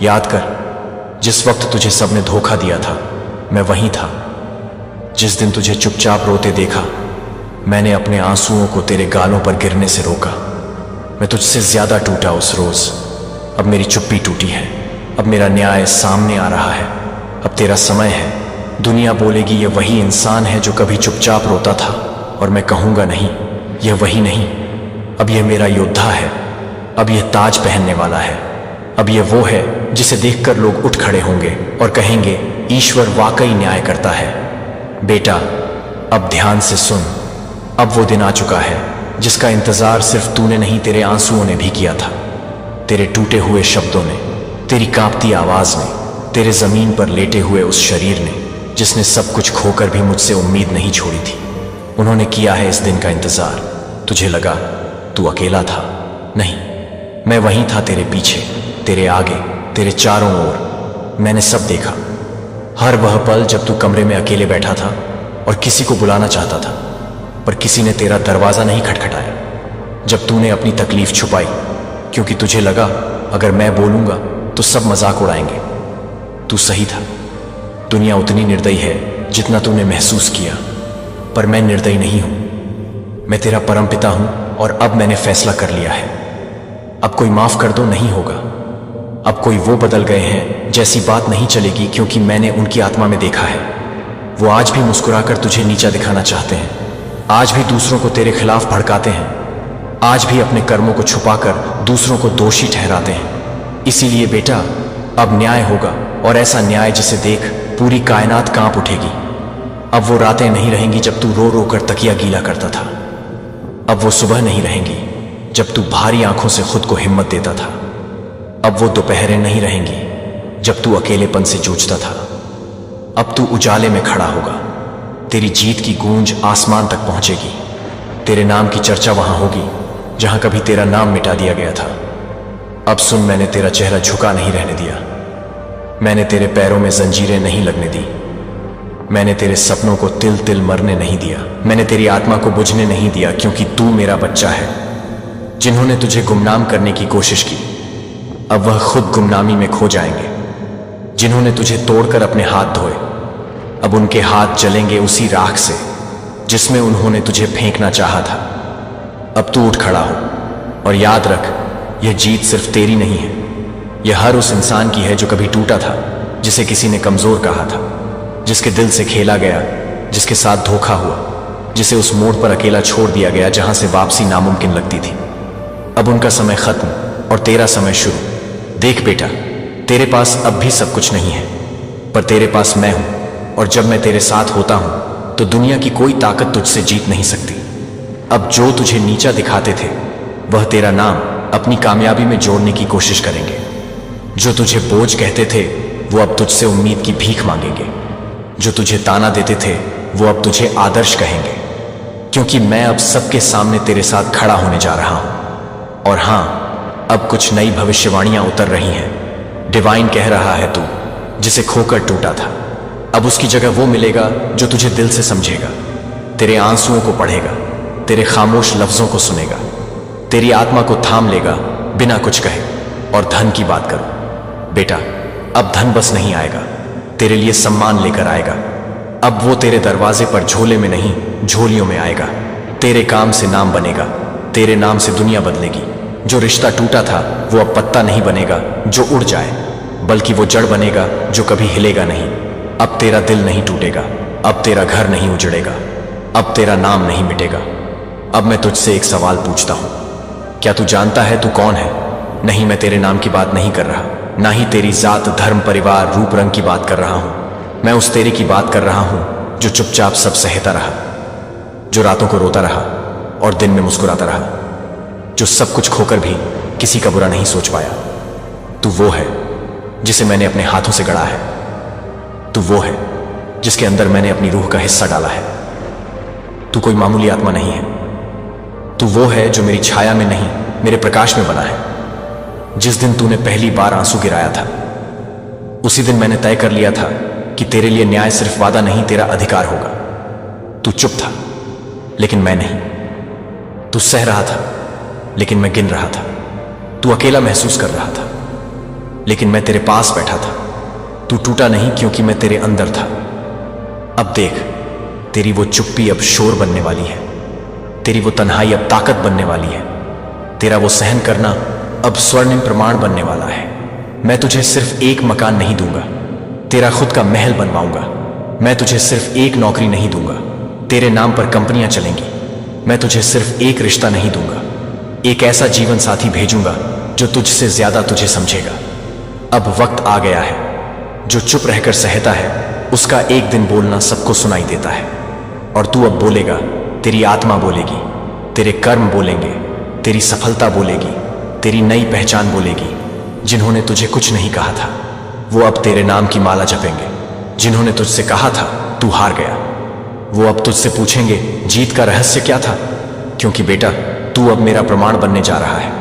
Speaker 1: याद कर, जिस वक्त तुझे सबने धोखा दिया था मैं वहीं था। जिस दिन तुझे चुपचाप रोते देखा मैंने अपने आंसुओं को तेरे गालों पर गिरने से रोका। मैं तुझसे ज्यादा टूटा उस रोज। अब मेरी चुप्पी टूटी है, अब मेरा न्याय सामने आ रहा है। अब तेरा समय है। दुनिया बोलेगी ये वही इंसान है जो कभी चुपचाप रोता था, और मैं कहूंगा नहीं, यह वही नहीं। अब यह मेरा योद्धा है, अब यह ताज पहनने वाला है। अब यह वो है जिसे देखकर लोग उठ खड़े होंगे और कहेंगे ईश्वर वाकई न्याय करता है। बेटा, अब ध्यान से सुन। अब वो दिन आ चुका है जिसका इंतजार सिर्फ तूने नहीं, तेरे आंसुओं ने भी किया था। तेरे टूटे हुए शब्दों ने, तेरी कांपती आवाज ने, तेरे जमीन पर लेटे हुए उस शरीर ने, जिसने सब कुछ खोकर भी मुझसे उम्मीद नहीं छोड़ी थी। उन्होंने किया है इस दिन का इंतजार। तुझे लगा तू अकेला था, नहीं, मैं वहीं था, तेरे पीछे, तेरे आगे, तेरे चारों ओर। मैंने सब देखा। हर वह पल जब तू कमरे में अकेले बैठा था और किसी को बुलाना चाहता था, पर किसी ने तेरा दरवाजा नहीं खटखटाया। जब तूने अपनी तकलीफ छुपाई, क्योंकि तुझे लगा अगर मैं बोलूंगा तो सब मजाक उड़ाएंगे। तू सही था। दुनिया उतनी निर्दयी है जितना तूने महसूस किया, पर मैं निर्दयी नहीं हूं। मैं तेरा परमपिता हूं और अब मैंने फैसला कर लिया है। अब कोई माफ कर दो नहीं होगा। अब कोई वो बदल गए हैं जैसी बात नहीं चलेगी, क्योंकि मैंने उनकी आत्मा में देखा है। वो आज भी मुस्कुराकर तुझे नीचा दिखाना चाहते हैं, आज भी दूसरों को तेरे खिलाफ भड़काते हैं, आज भी अपने कर्मों को छुपाकर दूसरों को दोषी ठहराते हैं। इसीलिए बेटा, अब न्याय होगा, और ऐसा न्याय जिसे देख पूरी कायनात कांप उठेगी। अब वो रातें नहीं रहेंगी जब तू रो रो कर तकिया गीला करता था। अब वो सुबह नहीं रहेंगी जब तू भारी आंखों से खुद को हिम्मत देता था। अब वो दोपहरें नहीं रहेंगी जब तू अकेलेपन से जूझता था। अब तू उजाले में खड़ा होगा, तेरी जीत की गूंज आसमान तक पहुंचेगी। तेरे नाम की चर्चा वहां होगी जहां कभी तेरा नाम मिटा दिया गया था। अब सुन, मैंने तेरा चेहरा झुका नहीं रहने दिया। मैंने तेरे पैरों में जंजीरें नहीं लगने दी। मैंने तेरे सपनों को तिल तिल मरने नहीं दिया। मैंने तेरी आत्मा को बुझने नहीं दिया, क्योंकि तू मेरा बच्चा है। जिन्होंने तुझे गुमनाम करने की कोशिश की, अब वह खुद गुमनामी में खो जाएंगे। जिन्होंने तुझे तोड़कर अपने हाथ धोए, अब उनके हाथ जलेंगे उसी राख से जिसमें उन्होंने तुझे फेंकना चाहा था। अब तू उठ खड़ा हो और याद रख, यह जीत सिर्फ तेरी नहीं है, यह हर उस इंसान की है जो कभी टूटा था, जिसे किसी ने कमजोर कहा था, जिसके दिल से खेला गया, जिसके साथ धोखा हुआ, जिसे उस मोड़ पर अकेला छोड़ दिया गया जहां से वापसी नामुमकिन लगती थी। अब उनका समय खत्म और तेरा समय शुरू। देख बेटा, तेरे पास अब भी सब कुछ नहीं है, पर तेरे पास मैं हूं, और जब मैं तेरे साथ होता हूं तो दुनिया की कोई ताकत तुझसे जीत नहीं सकती। अब जो तुझे नीचा दिखाते थे, वह तेरा नाम अपनी कामयाबी में जोड़ने की कोशिश करेंगे। जो तुझे बोझ कहते थे, वो अब तुझसे उम्मीद की भीख मांगेंगे। जो तुझे ताना देते थे, वो अब तुझे आदर्श कहेंगे, क्योंकि मैं अब सबके सामने तेरे साथ खड़ा होने जा रहा हूं। और हां, अब कुछ नई भविष्यवाणियां उतर रही हैं। डिवाइन कह रहा है, तू जिसे खोकर टूटा था, अब उसकी जगह वो मिलेगा जो तुझे दिल से समझेगा, तेरे आंसुओं को पढ़ेगा, तेरे खामोश लफ्जों को सुनेगा, तेरी आत्मा को थाम लेगा बिना कुछ कहे। और धन की बात करो बेटा, अब धन बस नहीं आएगा, तेरे लिए सम्मान लेकर आएगा। अब वो तेरे दरवाजे पर झोले में नहीं, झोलियों में आएगा। तेरे काम से नाम बनेगा, तेरे नाम से दुनिया बदलेगी। जो रिश्ता टूटा था, वो अब पत्ता नहीं बनेगा जो उड़ जाए, बल्कि वो जड़ बनेगा जो कभी हिलेगा नहीं। अब तेरा दिल नहीं टूटेगा, अब तेरा घर नहीं उजड़ेगा, अब तेरा नाम नहीं मिटेगा। अब मैं तुझसे एक सवाल पूछता हूं, क्या तू जानता है तू कौन है? नहीं, मैं तेरे नाम की बात नहीं कर रहा, ना ही तेरी जात, धर्म, परिवार, रूप रंग की बात कर रहा हूं। मैं उस तेरे की बात कर रहा हूं जो चुपचाप सब सहता रहा, जो रातों को रोता रहा और दिन में मुस्कुराता रहा, जो सब कुछ खोकर भी किसी का बुरा नहीं सोच पाया। तू वो है जिसे मैंने अपने हाथों से गढ़ा है। तू वो है जिसके अंदर मैंने अपनी रूह का हिस्सा डाला है। तू कोई मामूली आत्मा नहीं है। तू वो है जो मेरी छाया में नहीं, मेरे प्रकाश में बना है। जिस दिन तूने पहली बार आंसू गिराया था, उसी दिन मैंने तय कर लिया था कि तेरे लिए न्याय सिर्फ वादा नहीं, तेरा अधिकार होगा। तू चुप था, लेकिन मैं नहीं। तू सह रहा था, लेकिन मैं गिन रहा था। तू अकेला महसूस कर रहा था, लेकिन मैं तेरे पास बैठा था। तू टूटा नहीं, क्योंकि मैं तेरे अंदर था। अब देख, तेरी वो चुप्पी अब शोर बनने वाली है, तेरी वो तन्हाई अब ताकत बनने वाली है, तेरा वो सहन करना अब स्वर्णिम प्रमाण बनने वाला है। मैं तुझे सिर्फ एक मकान नहीं दूंगा, तेरा खुद का महल बनवाऊंगा। मैं तुझे सिर्फ एक नौकरी नहीं दूंगा, तेरे नाम पर कंपनियां चलेंगी। मैं तुझे सिर्फ एक रिश्ता नहीं दूंगा, एक ऐसा जीवन साथी भेजूंगा जो तुझसे ज्यादा तुझे समझेगा। अब वक्त आ गया है, जो चुप रहकर सहता है, उसका एक दिन बोलना सबको सुनाई देता है। और तू अब बोलेगा, तेरी आत्मा बोलेगी, तेरे कर्म बोलेंगे, तेरी सफलता बोलेगी, तेरी नई पहचान बोलेगी। जिन्होंने तुझे कुछ नहीं कहा था, वो अब तेरे नाम की माला जपेंगे। जिन्होंने तुझसे कहा था तू हार गया, वो अब तुझसे पूछेंगे जीत का रहस्य क्या था? क्योंकि बेटा, तू अब मेरा प्रमाण बनने जा रहा है।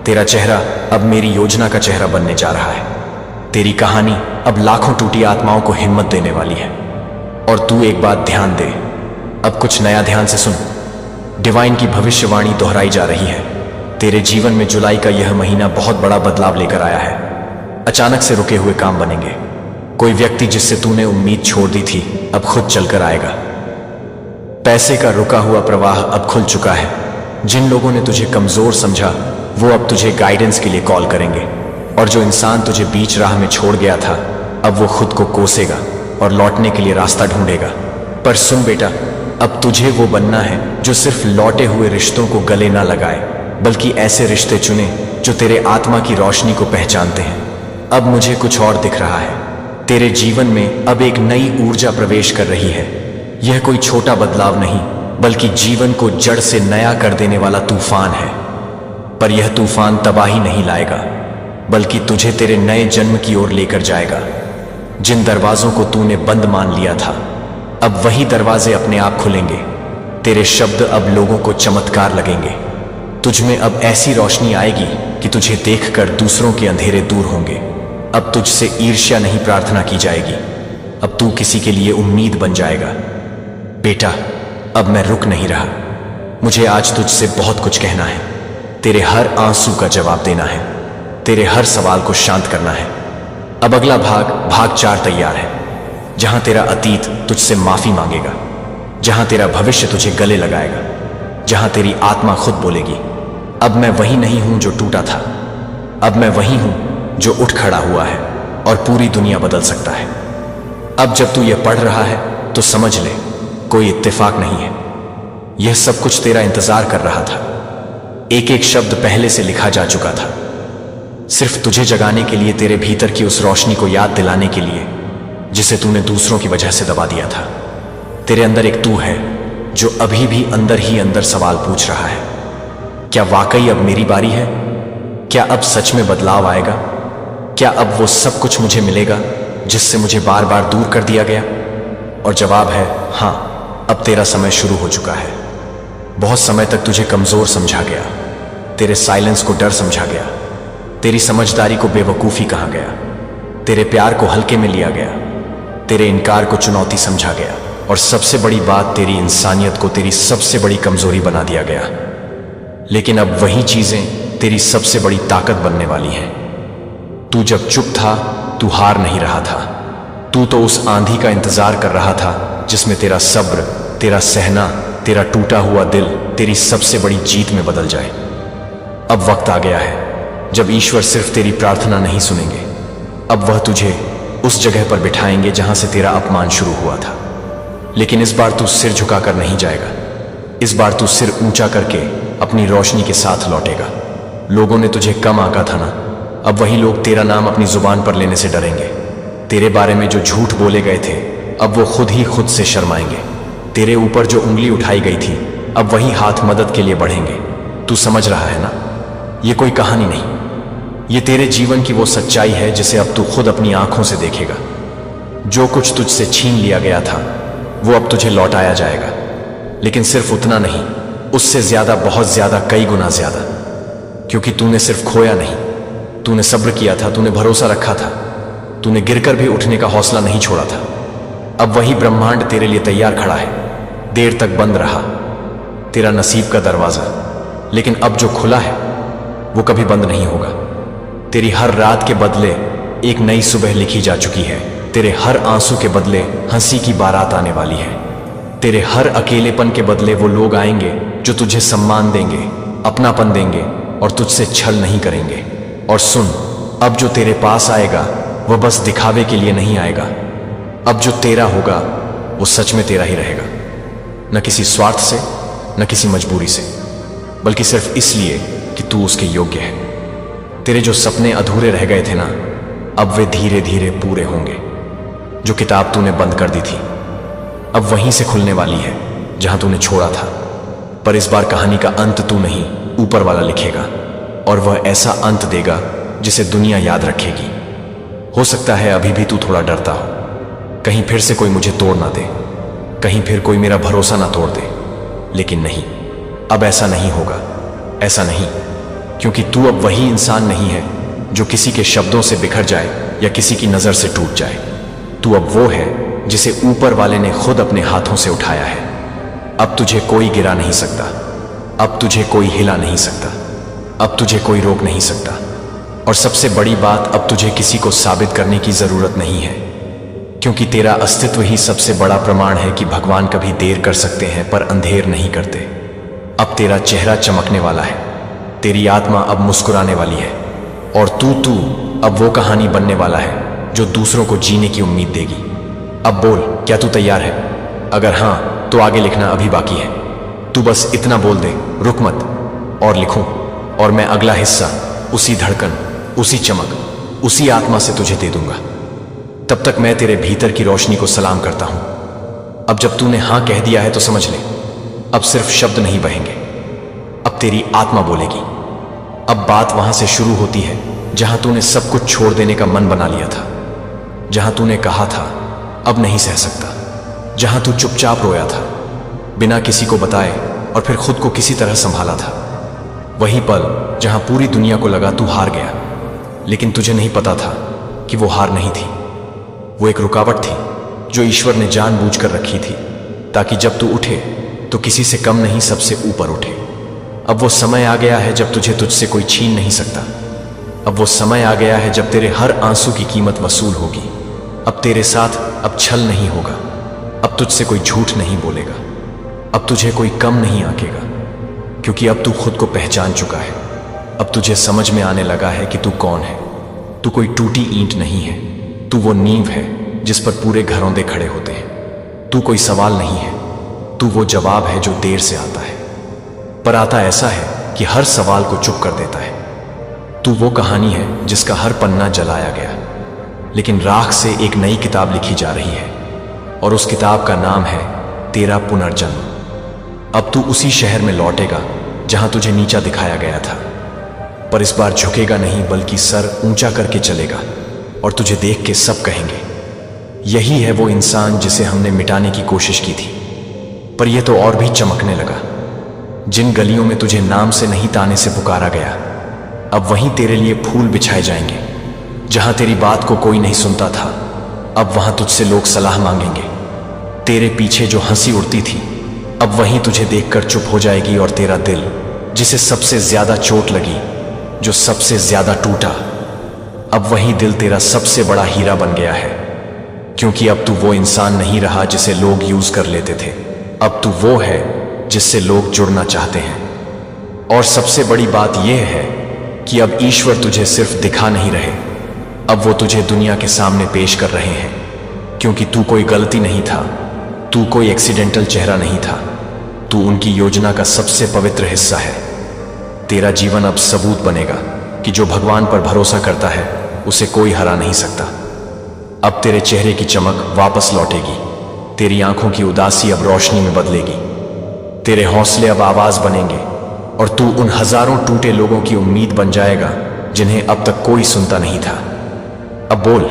Speaker 1: तेरा चेहरा अब मेरी योजना का चेहरा बनने जा रहा है। तेरी कहानी अब लाखों टूटी आत्माओं को हिम्मत देने वाली है। और तू एक बात ध्यान दे, अब कुछ नया ध्यान से सुन। डिवाइन की भविष्यवाणी दोहराई जा रही है। तेरे जीवन में जुलाई का यह महीना बहुत बड़ा बदलाव लेकर आया है। अचानक से रुके हुए काम बनेंगे। कोई व्यक्ति जिससे तूने उम्मीद छोड़ दी थी, अब खुद चलकर आएगा। पैसे का रुका हुआ प्रवाह अब खुल चुका है। जिन लोगों ने तुझे कमजोर समझा, वो अब तुझे गाइडेंस के लिए कॉल करेंगे। और जो इंसान तुझे बीच राह में छोड़ गया था, अब वो खुद को कोसेगा और लौटने के लिए रास्ता ढूंढेगा। पर सुन बेटा, अब तुझे वो बनना है जो सिर्फ लौटे हुए रिश्तों को गले ना लगाए, बल्कि ऐसे रिश्ते चुने जो तेरे आत्मा की रोशनी को पहचानते हैं। अब मुझे कुछ और दिख रहा है। तेरे जीवन में अब एक नई ऊर्जा प्रवेश कर रही है। यह कोई छोटा बदलाव नहीं, बल्कि जीवन को जड़ से नया कर देने वाला तूफान है। पर यह तूफान तबाही नहीं लाएगा, बल्कि तुझे तेरे नए जन्म की ओर लेकर जाएगा। जिन दरवाजों को तूने बंद मान लिया था, अब वही दरवाजे अपने आप खुलेंगे। तेरे शब्द अब लोगों को चमत्कार लगेंगे। तुझ में अब ऐसी रोशनी आएगी कि तुझे देखकर दूसरों के अंधेरे दूर होंगे। अब तुझसे ईर्ष्या नहीं प्रार्थना की जाएगी। अब तू किसी के लिए उम्मीद बन जाएगा। बेटा, अब मैं रुक नहीं रहा। मुझे आज तुझसे बहुत कुछ कहना है। तेरे हर आंसू का जवाब देना है। तेरे हर सवाल को शांत करना है। अब अगला भाग 4 तैयार है, जहां तेरा अतीत तुझसे माफी मांगेगा, जहां तेरा भविष्य तुझे गले लगाएगा, जहां तेरी आत्मा खुद बोलेगी, अब मैं वही नहीं हूं जो टूटा था। अब मैं वही हूं जो उठ खड़ा हुआ है और पूरी दुनिया बदल सकता है। अब जब तू यह पढ़ रहा है तो समझ ले, कोई इत्तेफाक नहीं है। यह सब कुछ तेरा इंतजार कर रहा था। एक एक शब्द पहले से लिखा जा चुका था, सिर्फ तुझे जगाने के लिए, तेरे भीतर की उस रोशनी को याद दिलाने के लिए जिसे तूने दूसरों की वजह से दबा दिया था। तेरे अंदर एक तू है जो अभी भी अंदर ही अंदर सवाल पूछ रहा है, क्या वाकई अब मेरी बारी है? क्या अब सच में बदलाव आएगा? क्या अब वो सब कुछ मुझे मिलेगा जिससे मुझे बार बार दूर कर दिया गया? और जवाब है हां, अब तेरा समय शुरू हो चुका है। बहुत समय तक तुझे कमजोर समझा गया, तेरे साइलेंस को डर समझा गया, तेरी समझदारी को बेवकूफी कहा गया, तेरे प्यार को हल्के में लिया गया, तेरे इनकार को चुनौती समझा गया, और सबसे बड़ी बात, तेरी इंसानियत को तेरी सबसे बड़ी कमजोरी बना दिया गया। लेकिन अब वही चीजें तेरी सबसे बड़ी ताकत बनने वाली हैं। तू जब चुप था, तू हार नहीं रहा था। तू तो उस आंधी का इंतजार कर रहा था जिसमें तेरा सब्र, तेरा सहना, तेरा टूटा हुआ दिल तेरी सबसे बड़ी जीत में बदल जाए। अब वक्त आ गया है जब ईश्वर सिर्फ तेरी प्रार्थना नहीं सुनेंगे, अब वह तुझे उस जगह पर बिठाएंगे जहां से तेरा अपमान शुरू हुआ था। लेकिन इस बार तू सिर झुकाकर नहीं जाएगा। इस बार तू सिर ऊंचा करके अपनी रोशनी के साथ लौटेगा। लोगों ने तुझे कम आंका था ना, अब वही लोग तेरा नाम अपनी जुबान पर लेने से डरेंगे। तेरे बारे में जो झूठ बोले गए थे, अब वो खुद ही खुद से शर्माएंगे। तेरे ऊपर जो उंगली उठाई गई थी, अब वही हाथ मदद के लिए बढ़ेंगे। तू समझ रहा है ना? ये कोई कहानी नहीं, ये तेरे जीवन की वो सच्चाई है जिसे अब तू खुद अपनी आंखों से देखेगा। जो कुछ तुझसे छीन लिया गया था वो अब तुझे लौटाया जाएगा, लेकिन सिर्फ उतना नहीं, उससे ज्यादा, बहुत ज्यादा, कई गुना ज्यादा। क्योंकि तूने सिर्फ खोया नहीं, तूने सब्र किया था, तूने भरोसा रखा था, तूने गिरकर भी उठने का हौसला नहीं छोड़ा था। अब वही ब्रह्मांड तेरे लिए तैयार खड़ा है। देर तक बंद रहा तेरा नसीब का दरवाजा, लेकिन अब जो खुला है वो कभी बंद नहीं होगा। तेरी हर रात के बदले एक नई सुबह लिखी जा चुकी है। तेरे हर आंसू के बदले हंसी की बारात आने वाली है। तेरे हर अकेलेपन के बदले वो लोग आएंगे जो तुझे सम्मान देंगे, अपनापन देंगे और तुझसे छल नहीं करेंगे। और सुन, अब जो तेरे पास आएगा वह बस दिखावे के लिए नहीं आएगा। अब जो तेरा होगा वो सच में तेरा ही रहेगा, न किसी स्वार्थ से, न किसी मजबूरी से, बल्कि सिर्फ इसलिए कि तू उसके योग्य है। तेरे जो सपने अधूरे रह गए थे ना, अब वे धीरे धीरे पूरे होंगे। जो किताब तूने बंद कर दी थी अब वहीं से खुलने वाली है जहां तूने छोड़ा था। पर इस बार कहानी का अंत तू नहीं, ऊपर वाला लिखेगा, और वह ऐसा अंत देगा जिसे दुनिया याद रखेगी। हो सकता है अभी भी तू थोड़ा डरता हो, कहीं फिर से कोई मुझे तोड़ ना दे, कहीं फिर कोई मेरा भरोसा ना तोड़ दे। लेकिन नहीं, अब ऐसा नहीं होगा। ऐसा नहीं, क्योंकि तू अब वही इंसान नहीं है जो किसी के शब्दों से बिखर जाए या किसी की नजर से टूट जाए। तू अब वो है जिसे ऊपर वाले ने खुद अपने हाथों से उठाया है। अब तुझे कोई गिरा नहीं सकता, अब तुझे कोई हिला नहीं सकता, अब तुझे कोई रोक नहीं सकता। और सबसे बड़ी बात, अब तुझे किसी को साबित करने की जरूरत नहीं है, क्योंकि तेरा अस्तित्व ही सबसे बड़ा प्रमाण है कि भगवान कभी देर कर सकते हैं पर अंधेर नहीं करते। अब तेरा चेहरा चमकने वाला है, तेरी आत्मा अब मुस्कुराने वाली है, और तू अब वो कहानी बनने वाला है जो दूसरों को जीने की उम्मीद देगी। अब बोल, क्या तू तैयार है? अगर हां तो आगे लिखना अभी बाकी है। तू बस इतना बोल दे, रुक मत, और लिखूं, और मैं अगला हिस्सा उसी धड़कन, उसी चमक, उसी आत्मा से तुझे दे दूंगा। तब तक मैं तेरे भीतर की रोशनी को सलाम करता हूं। अब जब तूने हां कह दिया है तो समझ ले, अब सिर्फ शब्द नहीं बहेंगे, अब तेरी आत्मा बोलेगी। अब बात वहां से शुरू होती है जहां तूने सब कुछ छोड़ देने का मन बना लिया था, जहां तूने कहा था अब नहीं सह सकता, जहां तू चुपचाप रोया था बिना किसी को बताए और फिर खुद को किसी तरह संभाला था। वही पल जहां पूरी दुनिया को लगा तू हार गया, लेकिन तुझे नहीं पता था कि वो हार नहीं थी, वो एक रुकावट थी जो ईश्वर ने जानबूझकर रखी थी ताकि जब तू उठे तो किसी से कम नहीं सबसे ऊपर उठे। अब वो समय आ गया है जब तुझे तुझसे कोई छीन नहीं सकता। अब वो समय आ गया है जब तेरे हर आंसू की कीमत वसूल होगी। अब तेरे साथ अब छल नहीं होगा, अब तुझसे कोई झूठ नहीं बोलेगा, अब तुझे कोई कम नहीं आंकेगा, क्योंकि अब तू खुद को पहचान चुका है। अब तुझे समझ में आने लगा है कि तू कौन है। तू कोई टूटी ईंट नहीं है, तू वो नींव है जिस पर पूरे घरौंदे खड़े होते हैं। तू कोई सवाल नहीं है, तू वो जवाब है जो देर से आता है, पर आता ऐसा है कि हर सवाल को चुप कर देता है। तू वो कहानी है जिसका हर पन्ना जलाया गया, लेकिन राख से एक नई किताब लिखी जा रही है, और उस किताब का नाम है तेरा पुनर्जन्म। अब तू उसी शहर में लौटेगा जहां तुझे नीचा दिखाया गया था, पर इस बार झुकेगा नहीं बल्कि सर ऊंचा करके चलेगा, और तुझे देख के सब कहेंगे यही है वो इंसान जिसे हमने मिटाने की कोशिश की थी। पर यह तो और भी चमकने लगा। जिन गलियों में तुझे नाम से नहीं ताने से पुकारा गया, अब वहीं तेरे लिए फूल बिछाए जाएंगे। जहां तेरी बात को कोई नहीं सुनता था, अब वहां तुझसे लोग सलाह मांगेंगे। तेरे पीछे जो हंसी उड़ती थी, अब वहीं तुझे देखकर चुप हो जाएगी, और तेरा दिल जिसे सबसे ज्यादा चोट लगी, जो सबसे ज्यादा टूटा, अब वही दिल तेरा सबसे बड़ा हीरा बन गया है। क्योंकि अब तू वो इंसान नहीं रहा जिसे लोग यूज कर लेते थे, अब तू वो है जिससे लोग जुड़ना चाहते हैं। और सबसे बड़ी बात यह है कि अब ईश्वर तुझे सिर्फ दिखा नहीं रहे, अब वो तुझे दुनिया के सामने पेश कर रहे हैं। क्योंकि तू कोई गलती नहीं था, तू कोई एक्सीडेंटल चेहरा नहीं था, तू उनकी योजना का सबसे पवित्र हिस्सा है। तेरा जीवन अब सबूत बनेगा कि जो भगवान पर भरोसा करता है उसे कोई हरा नहीं सकता। अब तेरे चेहरे की चमक वापस लौटेगी, तेरी आंखों की उदासी अब रोशनी में बदलेगी, तेरे हौसले अब आवाज बनेंगे, और तू उन हजारों टूटे लोगों की उम्मीद बन जाएगा जिन्हें अब तक कोई सुनता नहीं था। अब बोल,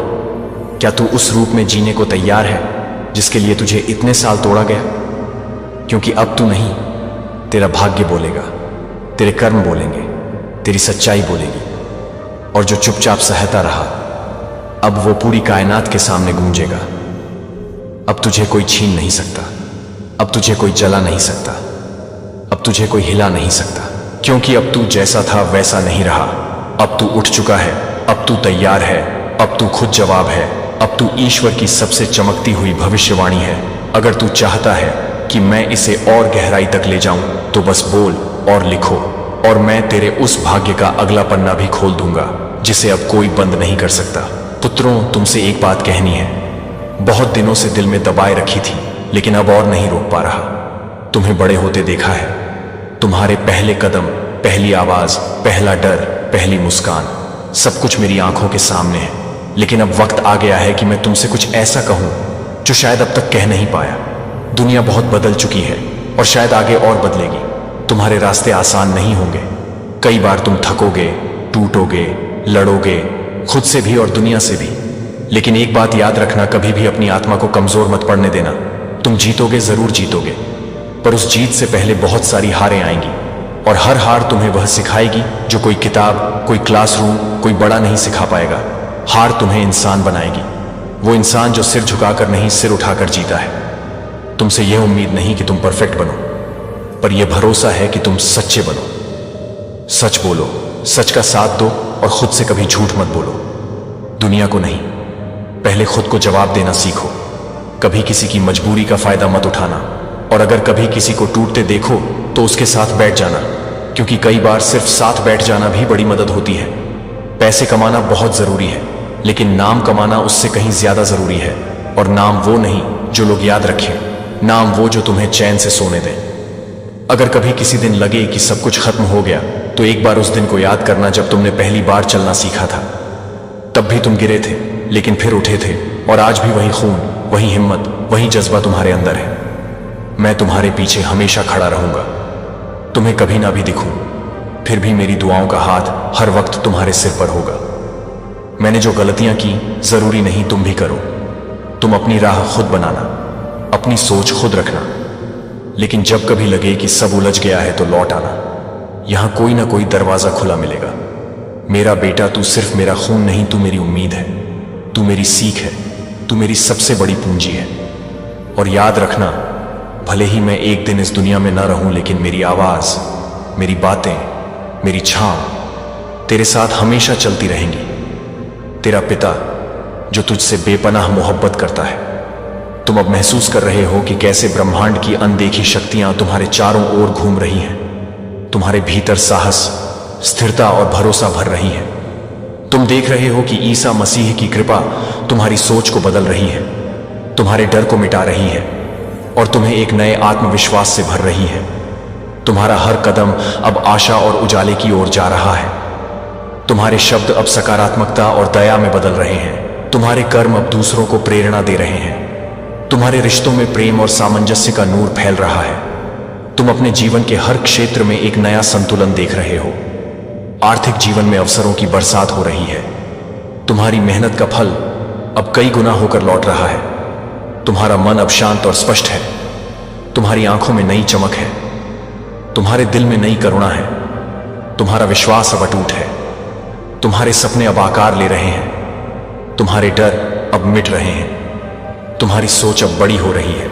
Speaker 1: क्या तू उस रूप में जीने को तैयार है जिसके लिए तुझे इतने साल तोड़ा गया? क्योंकि अब तू नहीं, तेरा भाग्य बोलेगा, तेरे कर्म बोलेंगे, तेरी सच्चाई बोलेगी, और जो चुपचाप सहता रहा अब वो पूरी कायनात के सामने गूंजेगा। अब तुझे कोई छीन नहीं सकता, अब तुझे कोई जला नहीं सकता, अब तुझे कोई हिला नहीं सकता, क्योंकि अब तू जैसा था वैसा नहीं रहा। अब तू उठ चुका है, अब तू तैयार है, अब तू खुद जवाब है, अब तू ईश्वर की सबसे चमकती हुई भविष्यवाणी है। अगर तू चाहता है कि मैं इसे और गहराई तक ले जाऊं तो बस बोल और लिखो, और मैं तेरे उस भाग्य का अगला पन्ना भी खोल दूंगा जिसे अब कोई बंद नहीं कर सकता। पुत्रों, तुमसे एक बात कहनी है, बहुत दिनों से दिल में दबाए रखी थी, लेकिन अब और नहीं रोक पा रहा। तुम्हें बड़े होते देखा है, तुम्हारे पहले कदम, पहली आवाज, पहला डर, पहली मुस्कान, सब कुछ मेरी आंखों के सामने है। लेकिन अब वक्त आ गया है कि मैं तुमसे कुछ ऐसा कहूं जो शायद अब तक कह नहीं पाया। दुनिया बहुत बदल चुकी है और शायद आगे और बदलेगी। तुम्हारे रास्ते आसान नहीं होंगे, कई बार तुम थकोगे, टूटोगे, लड़ोगे, खुद से भी और दुनिया से भी। लेकिन एक बात याद रखना, कभी भी अपनी आत्मा को कमजोर मत पड़ने देना। तुम जीतोगे, जरूर जीतोगे, पर उस जीत से पहले बहुत सारी हारें आएंगी, और हर हार तुम्हें वह सिखाएगी जो कोई किताब, कोई क्लासरूम, कोई बड़ा नहीं सिखा पाएगा। हार तुम्हें इंसान बनाएगी, वो इंसान जो सिर झुकाकर नहीं सिर उठाकर जीता है। तुमसे यह उम्मीद नहीं कि तुम परफेक्ट बनो, पर यह भरोसा है कि तुम सच्चे बनो। सच बोलो, सच का साथ दो, और खुद से कभी झूठ मत बोलो। दुनिया को नहीं, पहले खुद को जवाब देना सीखो। कभी किसी की मजबूरी का फायदा मत उठाना, और अगर कभी किसी को टूटते देखो तो उसके साथ बैठ जाना, क्योंकि कई बार सिर्फ साथ बैठ जाना भी बड़ी मदद होती है। पैसे कमाना बहुत जरूरी है, लेकिन नाम कमाना उससे कहीं ज्यादा जरूरी है। और नाम वो नहीं जो लोग याद रखें, नाम वो जो तुम्हें चैन से सोने दे। अगर कभी किसी दिन लगे कि सब कुछ खत्म हो गया, तो एक बार उस दिन को याद करना जब तुमने पहली बार चलना सीखा था। तब भी तुम गिरे थे, लेकिन फिर उठे थे, और आज भी वही खून, वही हिम्मत, वही जज्बा तुम्हारे अंदर है। मैं तुम्हारे पीछे हमेशा खड़ा रहूंगा, तुम्हें कभी ना भी दिखूं, फिर भी मेरी दुआओं का हाथ हर वक्त तुम्हारे सिर पर होगा। मैंने जो गलतियां की, जरूरी नहीं तुम भी करो। तुम अपनी राह खुद बनाना, अपनी सोच खुद रखना, लेकिन जब कभी लगे कि सब उलझ गया है तो लौट आना। यहां कोई ना कोई दरवाजा खुला मिलेगा। मेरा बेटा, तू सिर्फ मेरा खून नहीं, तू मेरी उम्मीद है, तू मेरी सीख है, तू मेरी सबसे बड़ी पूंजी है। और याद रखना, भले ही मैं एक दिन इस दुनिया में ना रहूं, लेकिन मेरी आवाज, मेरी बातें, मेरी छांव तेरे साथ हमेशा चलती रहेंगी। तेरा पिता जो तुझसे बेपनाह मोहब्बत करता है। तुम अब महसूस कर रहे हो कि कैसे ब्रह्मांड की अनदेखी शक्तियां तुम्हारे चारों ओर घूम रही हैं। तुम्हारे भीतर साहस, स्थिरता और भरोसा भर रही है। तुम देख रहे हो कि ईसा मसीह की कृपा तुम्हारी सोच को बदल रही है, तुम्हारे डर को मिटा रही है और तुम्हें एक नए आत्मविश्वास से भर रही है। तुम्हारा हर कदम अब आशा और उजाले की ओर जा रहा है। तुम्हारे शब्द अब सकारात्मकता और दया में बदल रहे हैं। तुम्हारे कर्म अब दूसरों को प्रेरणा दे रहे हैं। तुम्हारे रिश्तों में प्रेम और सामंजस्य का नूर फैल रहा है। तुम अपने जीवन के हर क्षेत्र में एक नया संतुलन देख रहे हो। आर्थिक जीवन में अवसरों की बरसात हो रही है। तुम्हारी मेहनत का फल अब कई गुना होकर लौट रहा है। तुम्हारा मन अब शांत और स्पष्ट है। तुम्हारी आंखों में नई चमक है। तुम्हारे दिल में नई करुणा है। तुम्हारा विश्वास अब अटूट है। तुम्हारे सपने अब आकार ले रहे हैं। तुम्हारे डर अब मिट रहे हैं। तुम्हारी सोच अब बड़ी हो रही है।